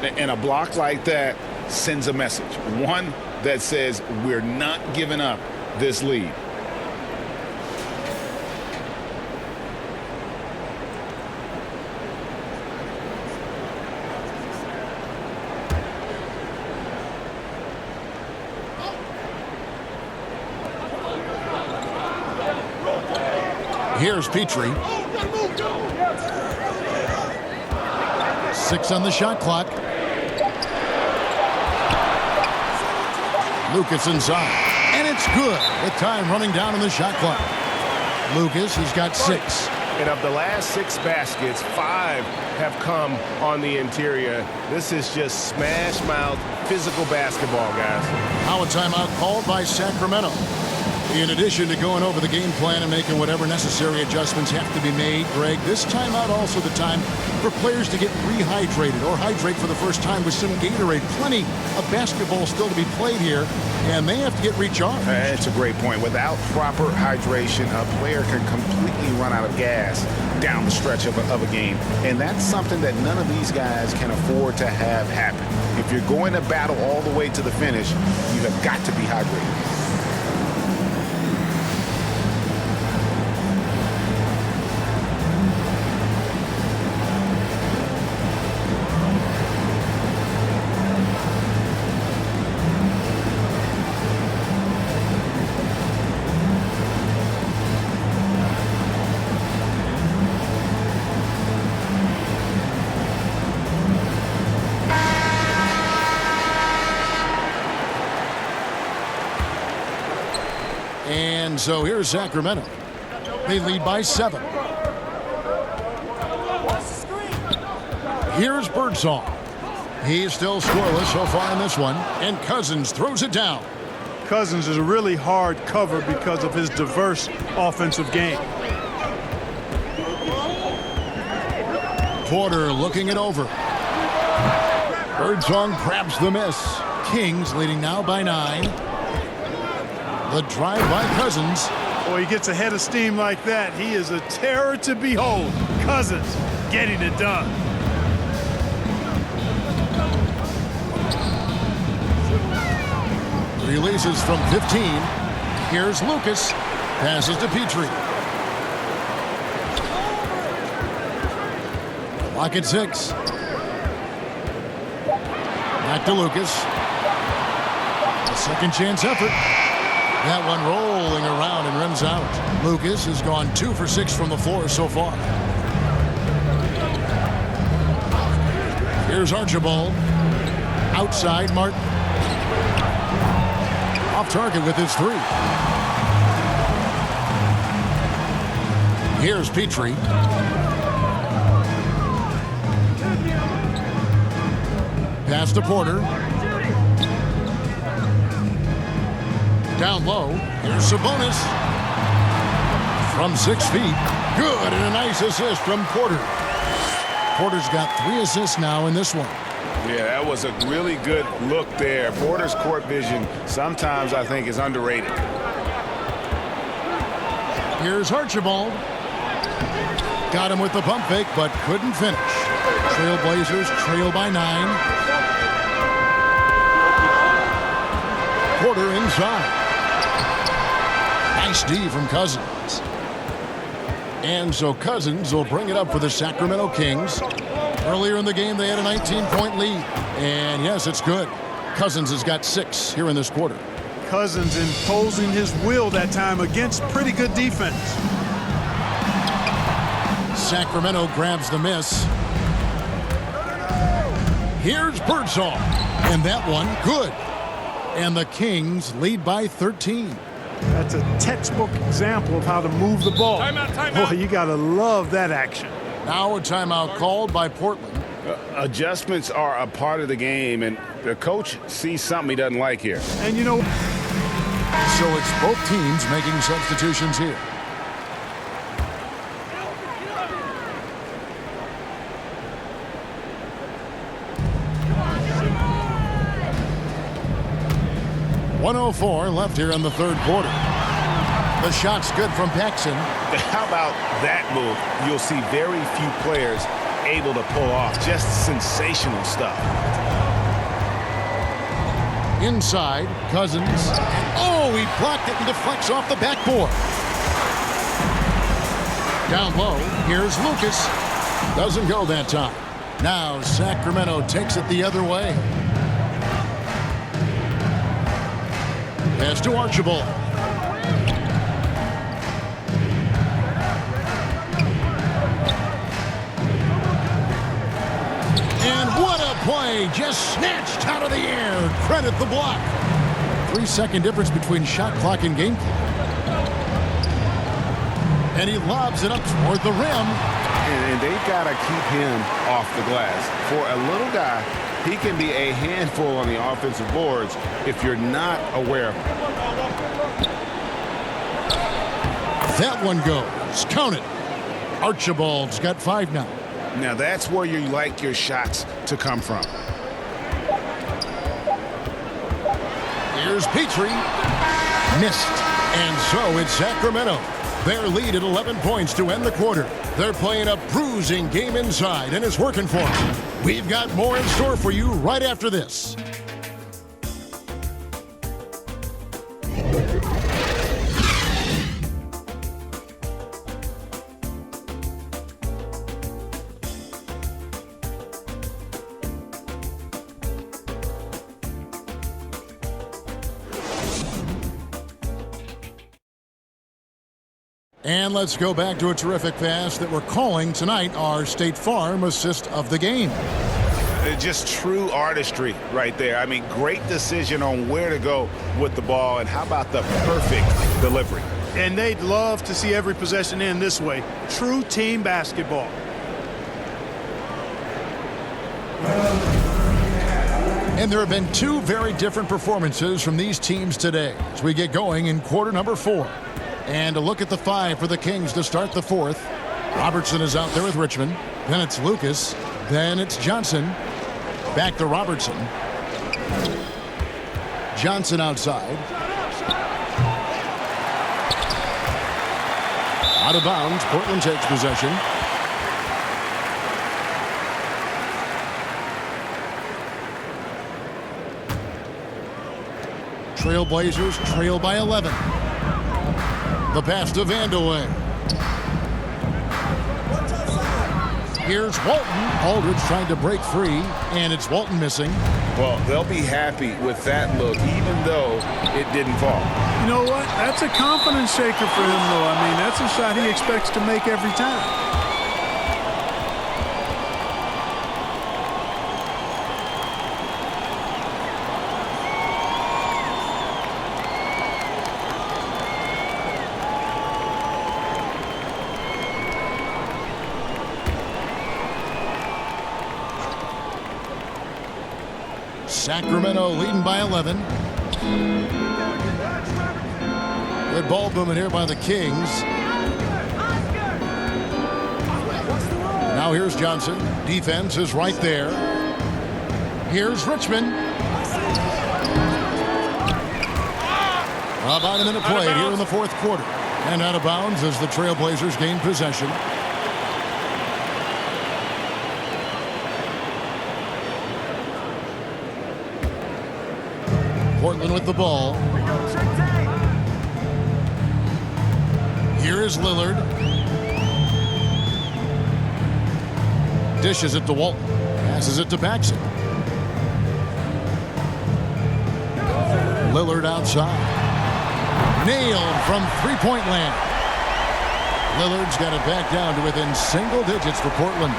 And a block like that sends a message. One that says we're not giving up this lead. Here's Petrie. 6 on the shot clock. Lucas inside. And it's good. With time running down on the shot clock. Lucas has got 6. And of the last 6 baskets, 5 have come on the interior. This is just smash mouth physical basketball, guys. Now a timeout called by Sacramento. In addition to going over the game plan and making whatever necessary adjustments have to be made, Greg, this timeout also the time for players to get rehydrated or hydrate for the first time with some Gatorade. Plenty of basketball still to be played here, and they have to get recharged. That's a great point. Without proper hydration, a player can completely run out of gas down the stretch of a game, and that's something that none of these guys can afford to have happen. If you're going to battle all the way to the finish, you have got to be hydrated. And so here's Sacramento. They lead by 7. Here's Birdsong. He's still scoreless so far in this one. And Cousins throws it down. Cousins is a really hard cover because of his diverse offensive game. Porter looking it over. Birdsong grabs the miss. Kings leading now by 9. The drive by Cousins. Boy, he gets a head of steam like that. He is a terror to behold. Cousins getting it done. Releases from 15. Here's Lucas. Passes to Petrie. Clock at 6. Back to Lucas. A second chance effort. That one rolling around and runs out. Lucas has gone 2 for 6 from the floor so far. Here's Archibald. Outside, Martin. Off target with his three. Here's Petrie. Pass to Porter. Down low. Here's Sabonis. From 6 feet. Good, and a nice assist from Porter. Porter's got 3 assists now in this one. Yeah, that was a really good look there. Porter's court vision sometimes I think is underrated. Here's Archibald. Got him with the pump fake, but couldn't finish. Trailblazers trail by 9. Porter inside. Nice D from Cousins. And so Cousins will bring it up for the Sacramento Kings. Earlier in the game, they had a 19-point lead. And yes, it's good. Cousins has got 6 here in this quarter. Cousins imposing his will that time against pretty good defense. Sacramento grabs the miss. Here's Birdsall. And that one, good. And the Kings lead by 13. That's a textbook example of how to move the ball. Timeout. Boy, you got to love that action. Now a timeout called by Portland. Adjustments are a part of the game, and the coach sees something he doesn't like here. And you know, So it's both teams making substitutions here. .104 left here in the third quarter. The shot's good from Paxson. How about that move? You'll see very few players able to pull off. Just sensational stuff. Inside, Cousins. Oh, he blocked it and deflects off the backboard. Down low, here's Lucas. Doesn't go that time. Now Sacramento takes it the other way. Pass to Archibald. And what a play! Just snatched out of the air. Credit the block. 3-second difference between shot clock and game clock. And he lobs it up toward the rim. And they've got to keep him off the glass. For a little guy, he can be a handful on the offensive boards if you're not aware of him. That one goes. Count it. Archibald's got 5 now. Now that's where you like your shots to come from. Here's Petrie. Missed. And so it's Sacramento. Their lead at 11 points to end the quarter. They're playing a bruising game inside, and it's working for them. We've got more in store for you right after this. And let's go back to a terrific pass that we're calling tonight our State Farm assist of the game. Just true artistry right there. I mean, great decision on where to go with the ball, and how about the perfect delivery? and they'd love to see every possession end this way. True team basketball. And there have been two very different performances from these teams today as we get going in quarter number 4. And a look at the 5 for the Kings to start the 4th. Robertson is out there with Richmond. Then it's Lucas. Then it's Johnson. Back to Robertson. Johnson outside. Out of bounds. Portland takes possession. Trailblazers trail by 11. The pass to Vandeweghe. Here's Walton. Aldridge trying to break free, and it's Walton missing. Well, they'll be happy with that look, even though it didn't fall. You know what? That's a confidence shaker for him, though. I mean, that's a shot he expects to make every time. Sacramento leading by 11. Good ball movement here by the Kings. Now here's Johnson. Defense is right there. Here's Richmond. About a minute played here in the fourth quarter. And out of bounds as the Trailblazers gain possession. Portland with the ball. Here is Lillard. Dishes it to Walton. Passes it to Paxson. Lillard outside. Nailed from three-point land. Lillard's got it back down to within single digits for Portland.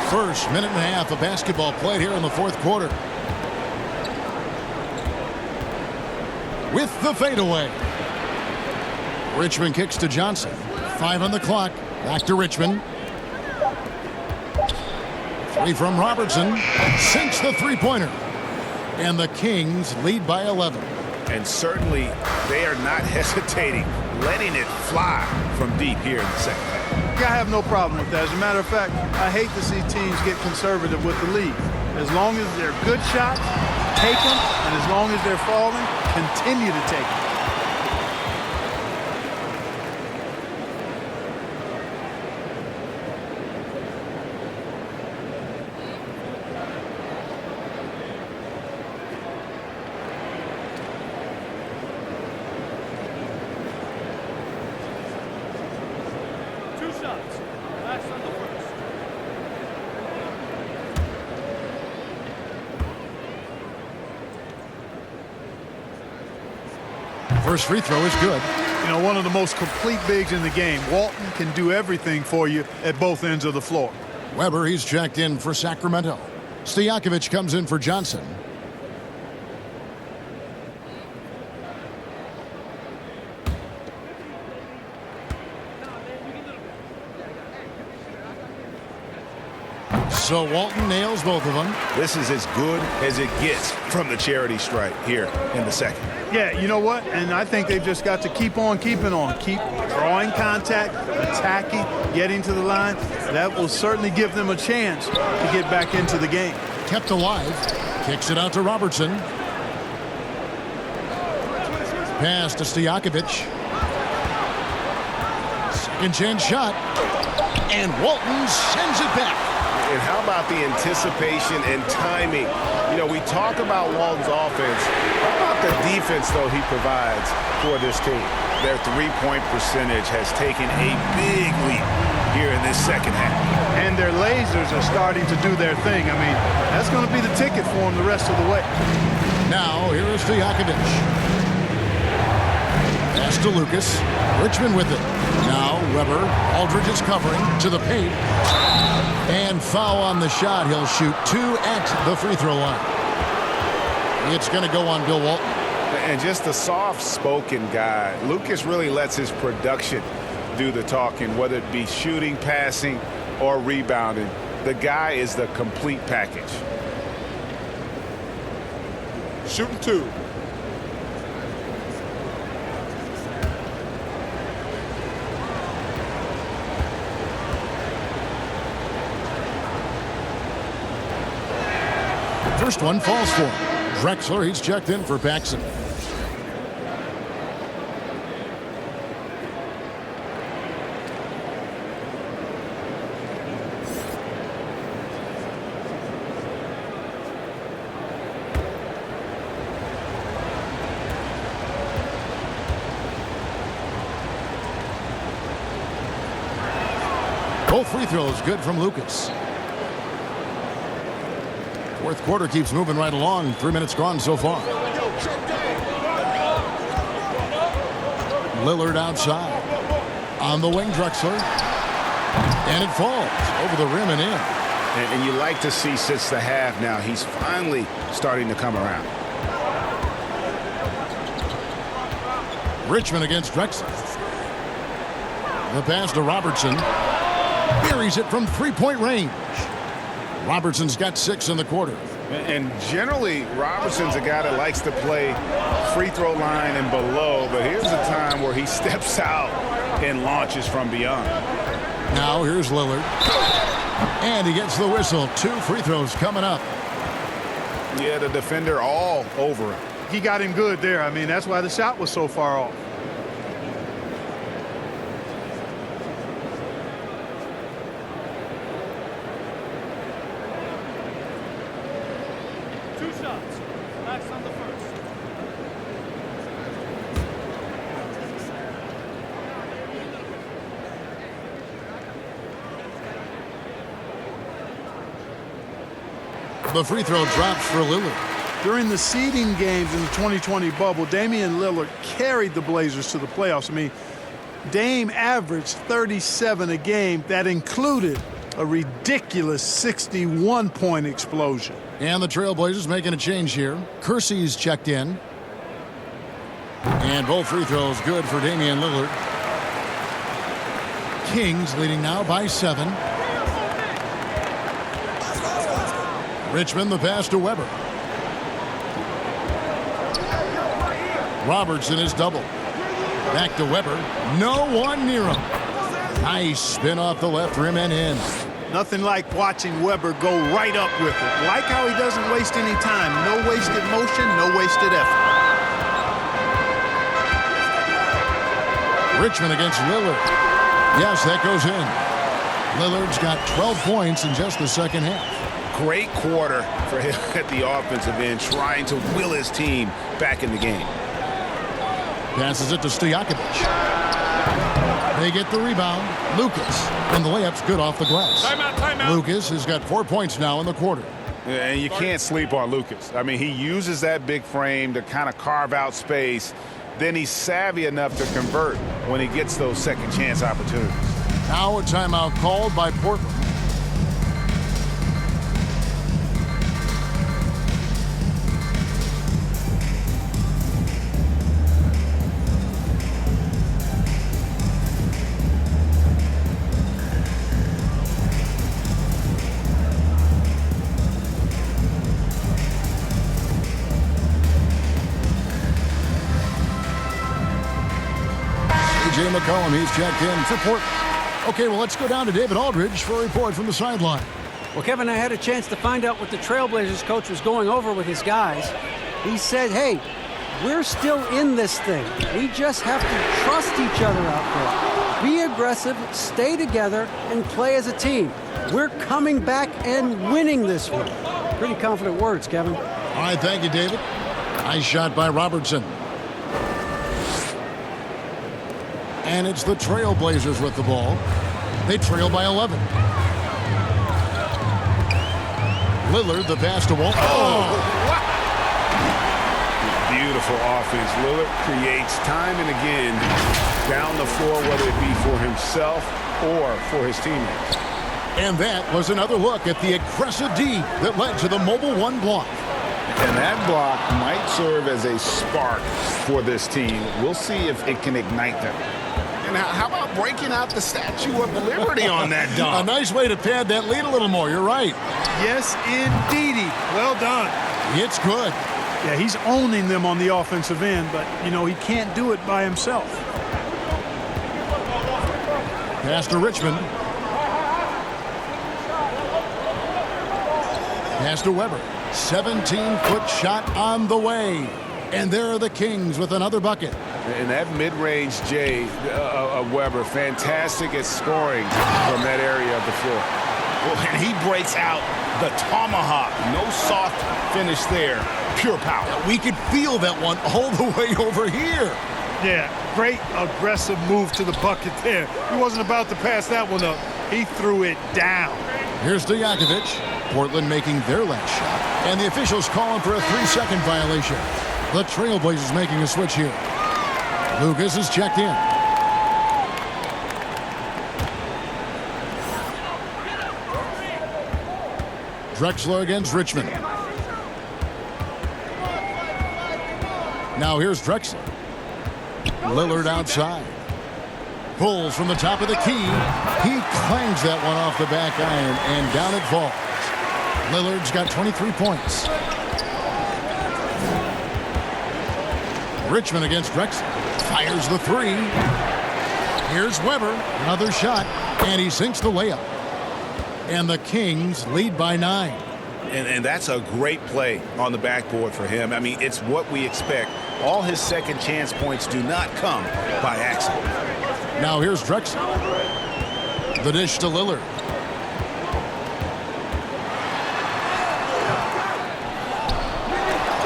First minute and a half of basketball played here in the fourth quarter. With the fadeaway. Richmond kicks to Johnson. 5 on the clock. Back to Richmond. 3 from Robertson. Sinks the three-pointer. And the Kings lead by 11. And certainly they are not hesitating, letting it fly from deep here in the second half. I have no problem with that. As a matter of fact, I hate to see teams get conservative with the lead. As long as they're good shots, take them. And as long as they're falling, continue to take them. First free throw is good. You know, one of the most complete bigs in the game. Walton can do everything for you at both ends of the floor. Weber, he's checked in for Sacramento. Stojakovic comes in for Johnson. So Walton nails both of them. This is as good as it gets from the charity stripe here in the second. Yeah, you know what? And I think they've just got to keep on keeping on. Keep drawing contact, attacking, getting to the line. That will certainly give them a chance to get back into the game. Kept alive. Kicks it out to Robertson. Pass to Stojakovic. Second chance shot. And Walton sends it back. And how about the anticipation and timing? You know, we talk about Walton's offense. How about the defense, though, he provides for this team? Their three-point percentage has taken a big leap here in this second half. And their lasers are starting to do their thing. I mean, that's going to be the ticket for them the rest of the way. Now, here is Stojakovic. Pass to Lucas. Richmond with it. Now, Weber. Aldridge is covering to the paint. And foul on the shot. He'll shoot 2 at the free throw line. It's going to go on Bill Walton. And just a soft-spoken guy. Lucas really lets his production do the talking, whether it be shooting, passing, or rebounding. The guy is the complete package. Shooting 2. First one falls for him. Drexler, he's checked in for Paxson. Both free throws good from Lucas. Fourth quarter keeps moving right along. 3 minutes gone so far. Lillard outside. On the wing, Drexler. And it falls over the rim and in. And you like to see since the half now, he's finally starting to come around. Richmond against Drexler. The pass to Robertson. Buries it from three-point range. Robertson's got 6 in the quarter. And generally, Robertson's a guy that likes to play free throw line and below, but here's a time where he steps out and launches from beyond. Now here's Lillard. And he gets the whistle. 2 free throws coming up. Yeah, the defender all over him. He got him good there. I mean, that's why the shot was so far off. The free throw drops for Lillard. During the seeding games in the 2020 bubble, Damian Lillard carried the Blazers to the playoffs. I mean, Dame averaged 37 a game. That included a ridiculous 61-point explosion. And the Trailblazers making a change here. Kersey's checked in. And both free throws good for Damian Lillard. Kings leading now by 7. Richmond the pass to Weber. Robertson is doubled. Back to Weber. No one near him. Nice spin off the left rim and in. Nothing like watching Weber go right up with it. Like how he doesn't waste any time. No wasted motion, no wasted effort. Richmond against Lillard. Yes, that goes in. Lillard's got 12 points in just the second half. Great quarter for him at the offensive end, trying to will his team back in the game. Passes it to Stojakovic. They get the rebound. Lucas. And the layup's good off the glass. Timeout. Lucas has got 4 points now in the quarter. Yeah, and you can't sleep on Lucas. I mean, he uses that big frame to kind of carve out space. Then he's savvy enough to convert when he gets those second chance opportunities. Now a timeout called by Portland. McCollum, he's checked in for Portland. Okay, well, let's go down to David Aldridge for a report from the sideline. Well, Kevin, I had a chance to find out what the Trailblazers coach was going over with his guys. He said, hey, we're still in this thing. We just have to trust each other out there. Be aggressive, stay together, and play as a team. We're coming back and winning this one. Pretty confident words, Kevin. All right, thank you, David. Nice shot by Robertson. And it's the Trailblazers with the ball. They trail by 11. Lillard, the pass to Walt. Oh! Beautiful offense. Lillard creates time and again down the floor, whether it be for himself or for his teammates. And that was another look at the aggressive D that led to the Mobile One block. And that block might serve as a spark for this team. We'll see if it can ignite them. And how about breaking out the Statue of Liberty on that dunk? A nice way to pad that lead a little more. You're right. Yes, indeedy. Well done. It's good. Yeah, he's owning them on the offensive end, but, you know, he can't do it by himself. Pass to Richmond. Pass to Weber. 17-foot shot on the way. And there are the Kings with another bucket. And that mid-range J of Weber, fantastic at scoring from that area of the floor. Well, and he breaks out the tomahawk. No soft finish there. Pure power. We could feel that one all the way over here. Yeah, great aggressive move to the bucket there. He wasn't about to pass that one up. He threw it down. Here's Stojakovic. Portland making their last shot. And the officials calling for a 3-second violation. The Trailblazers making a switch here. Lucas is checked in. Drexler against Richmond. Now here's Drexler. Lillard outside. Pulls from the top of the key. He clangs that one off the back iron, and down it falls. Lillard's got 23 points. Richmond against Drexler. Fires the three. Here's Weber. Another shot. And he sinks the layup. And the Kings lead by 9. And that's a great play on the backboard for him. I mean, it's what we expect. All his second chance points do not come by accident. Now here's Drexler. The dish to Lillard.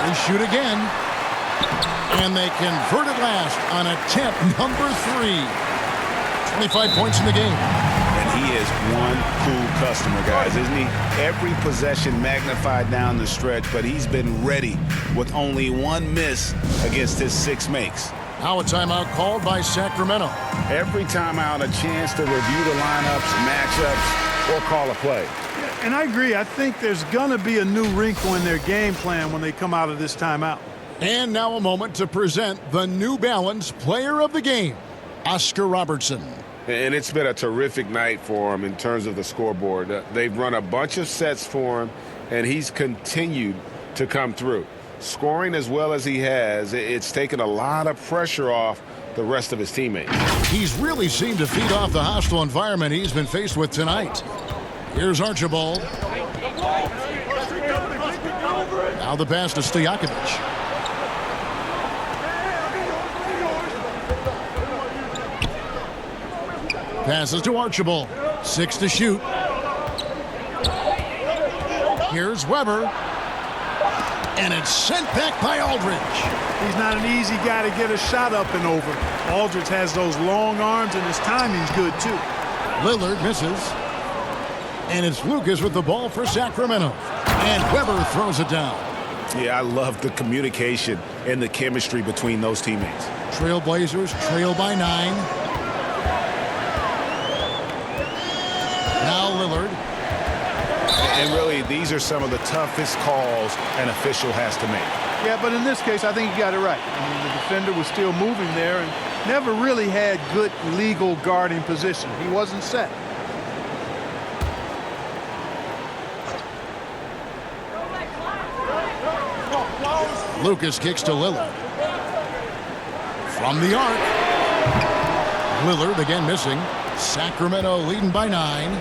They shoot again. And they convert at last on attempt number 3. 25 points in the game. And he is one cool customer, guys, isn't he? Every possession magnified down the stretch, but he's been ready with only one miss against his 6 makes. Now a timeout called by Sacramento. Every timeout a chance to review the lineups, matchups, or call a play. And I agree. I think there's going to be a new wrinkle in their game plan when they come out of this timeout. And now a moment to present the New Balance Player of the Game, Oscar Robertson. And it's been a terrific night for him in terms of the scoreboard. They've run a bunch of sets for him, and he's continued to come through. Scoring as well as he has, it's taken a lot of pressure off the rest of his teammates. He's really seemed to feed off the hostile environment he's been faced with tonight. Here's Archibald. Now the pass to Stojakovic. Passes to Archibald. 6 to shoot. Here's Weber. And it's sent back by Aldridge. He's not an easy guy to get a shot up and over. Aldridge has those long arms, and his timing's good, too. Lillard misses. And it's Lucas with the ball for Sacramento. And Weber throws it down. Yeah, I love the communication and the chemistry between those teammates. Trailblazers trail by 9. Now Lillard. And really, these are some of the toughest calls an official has to make. Yeah, but in this case, I think you got it right. I mean, the defender was still moving there and never really had good legal guarding position. He wasn't set. Lucas kicks to Lillard. From the arc. Lillard again missing. Sacramento leading by 9.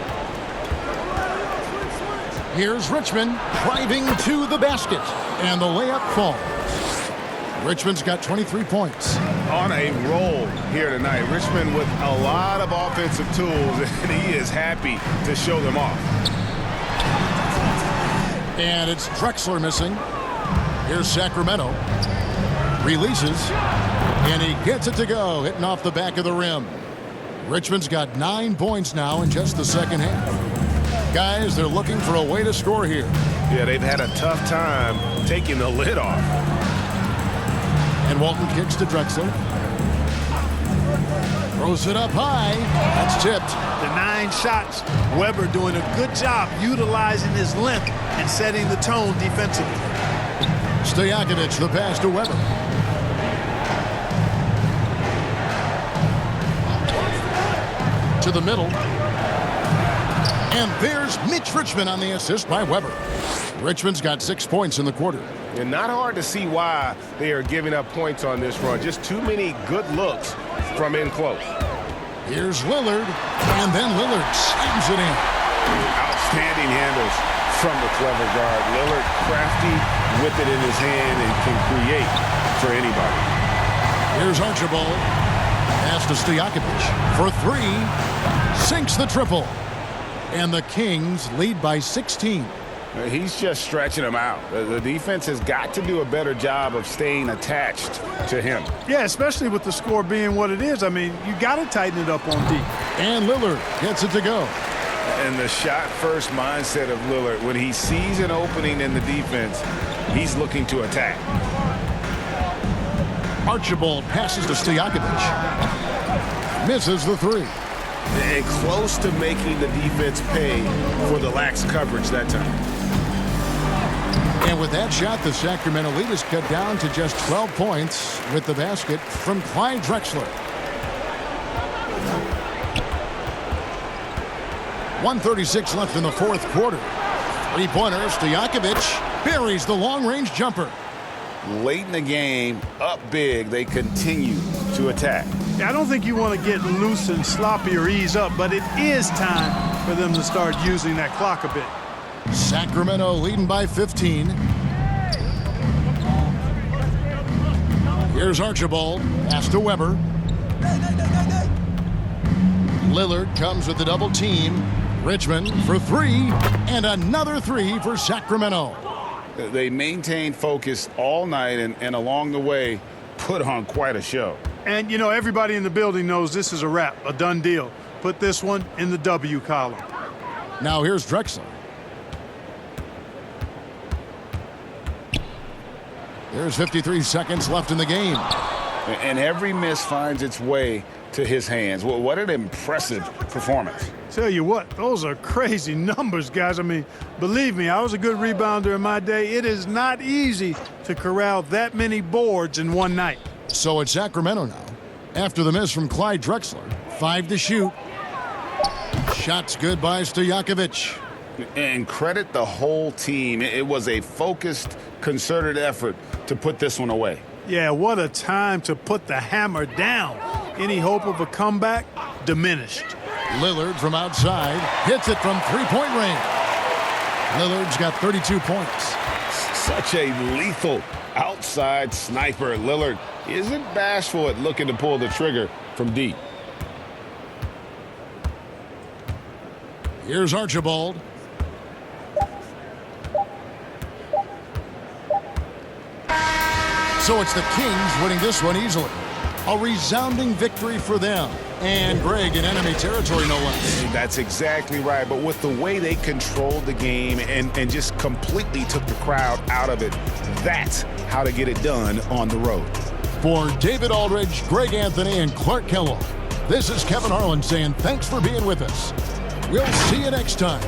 Here's Richmond driving to the basket. And the layup falls. Richmond's got 23 points. On a roll here tonight. Richmond with a lot of offensive tools, and he is happy to show them off. And it's Drexler missing. Here's Sacramento. Releases. And he gets it to go, hitting off the back of the rim. Richmond's got 9 points now in just the second half. Guys, they're looking for a way to score here. Yeah, they've had a tough time taking the lid off. And Walton kicks to Drexler. Throws it up high. That's tipped. The 9 shots. Weber doing a good job utilizing his length and setting the tone defensively. Stojakovic, the pass to Weber. To the middle. And there's Mitch Richmond on the assist by Weber. Richmond's got 6 points in the quarter. And not hard to see why they are giving up points on this run. Just too many good looks from in close. Here's Lillard. And then Lillard slams it in. Outstanding handles from the clever guard. Lillard crafty with it in his hand and can create for anybody. Here's Archibald. Pass to Stojakovic for 3. Sinks the triple. And the Kings lead by 16. He's just stretching them out. The defense has got to do a better job of staying attached to him. Yeah, especially with the score being what it is. I mean, you got to tighten it up on D. And Lillard gets it to go. And the shot-first mindset of Lillard, when he sees an opening in the defense, he's looking to attack. Archibald passes to Stojakovic. Misses the 3. And close to making the defense pay for the lax coverage that time. And with that shot, the Sacramento lead is cut down to just 12 points with the basket from Clyde Drexler. 1:36 left in the fourth quarter. Three-pointer, Stojakovic buries the long-range jumper. Late in the game, up big, they continue to attack. I don't think you want to get loose and sloppy or ease up, but it is time for them to start using that clock a bit. Sacramento leading by 15. Here's Archibald. Pass to Weber. Lillard comes with the double team. Richmond for three, and another three for Sacramento. They maintained focus all night and along the way put on quite a show. And, you know, everybody in the building knows this is a wrap, a done deal. Put this one in the W column. Now here's Drexler. There's 53 seconds left in the game. And every miss finds its way to his hands. Well, what an impressive performance. Tell you what, those are crazy numbers, guys. I mean, believe me, I was a good rebounder in my day. It is not easy to corral that many boards in one night. So it's Sacramento now. After the miss from Clyde Drexler, 5 to shoot. Shots good by Stojakovic. And credit the whole team. It was a focused, concerted effort to put this one away. Yeah, what a time to put the hammer down. Any hope of a comeback? Diminished. Lillard from outside hits it from three-point range. Lillard's got 32 points. Such a lethal outside sniper. Lillard isn't bashful at looking to pull the trigger from deep. Here's Archibald. So it's the Kings winning this one easily. A resounding victory for them. And Greg in enemy territory, no less. That's exactly right. But with the way they controlled the game and just completely took the crowd out of it, that's how to get it done on the road. For David Aldridge, Greg Anthony, and Clark Kellogg, this is Kevin Harlan saying thanks for being with us. We'll see you next time.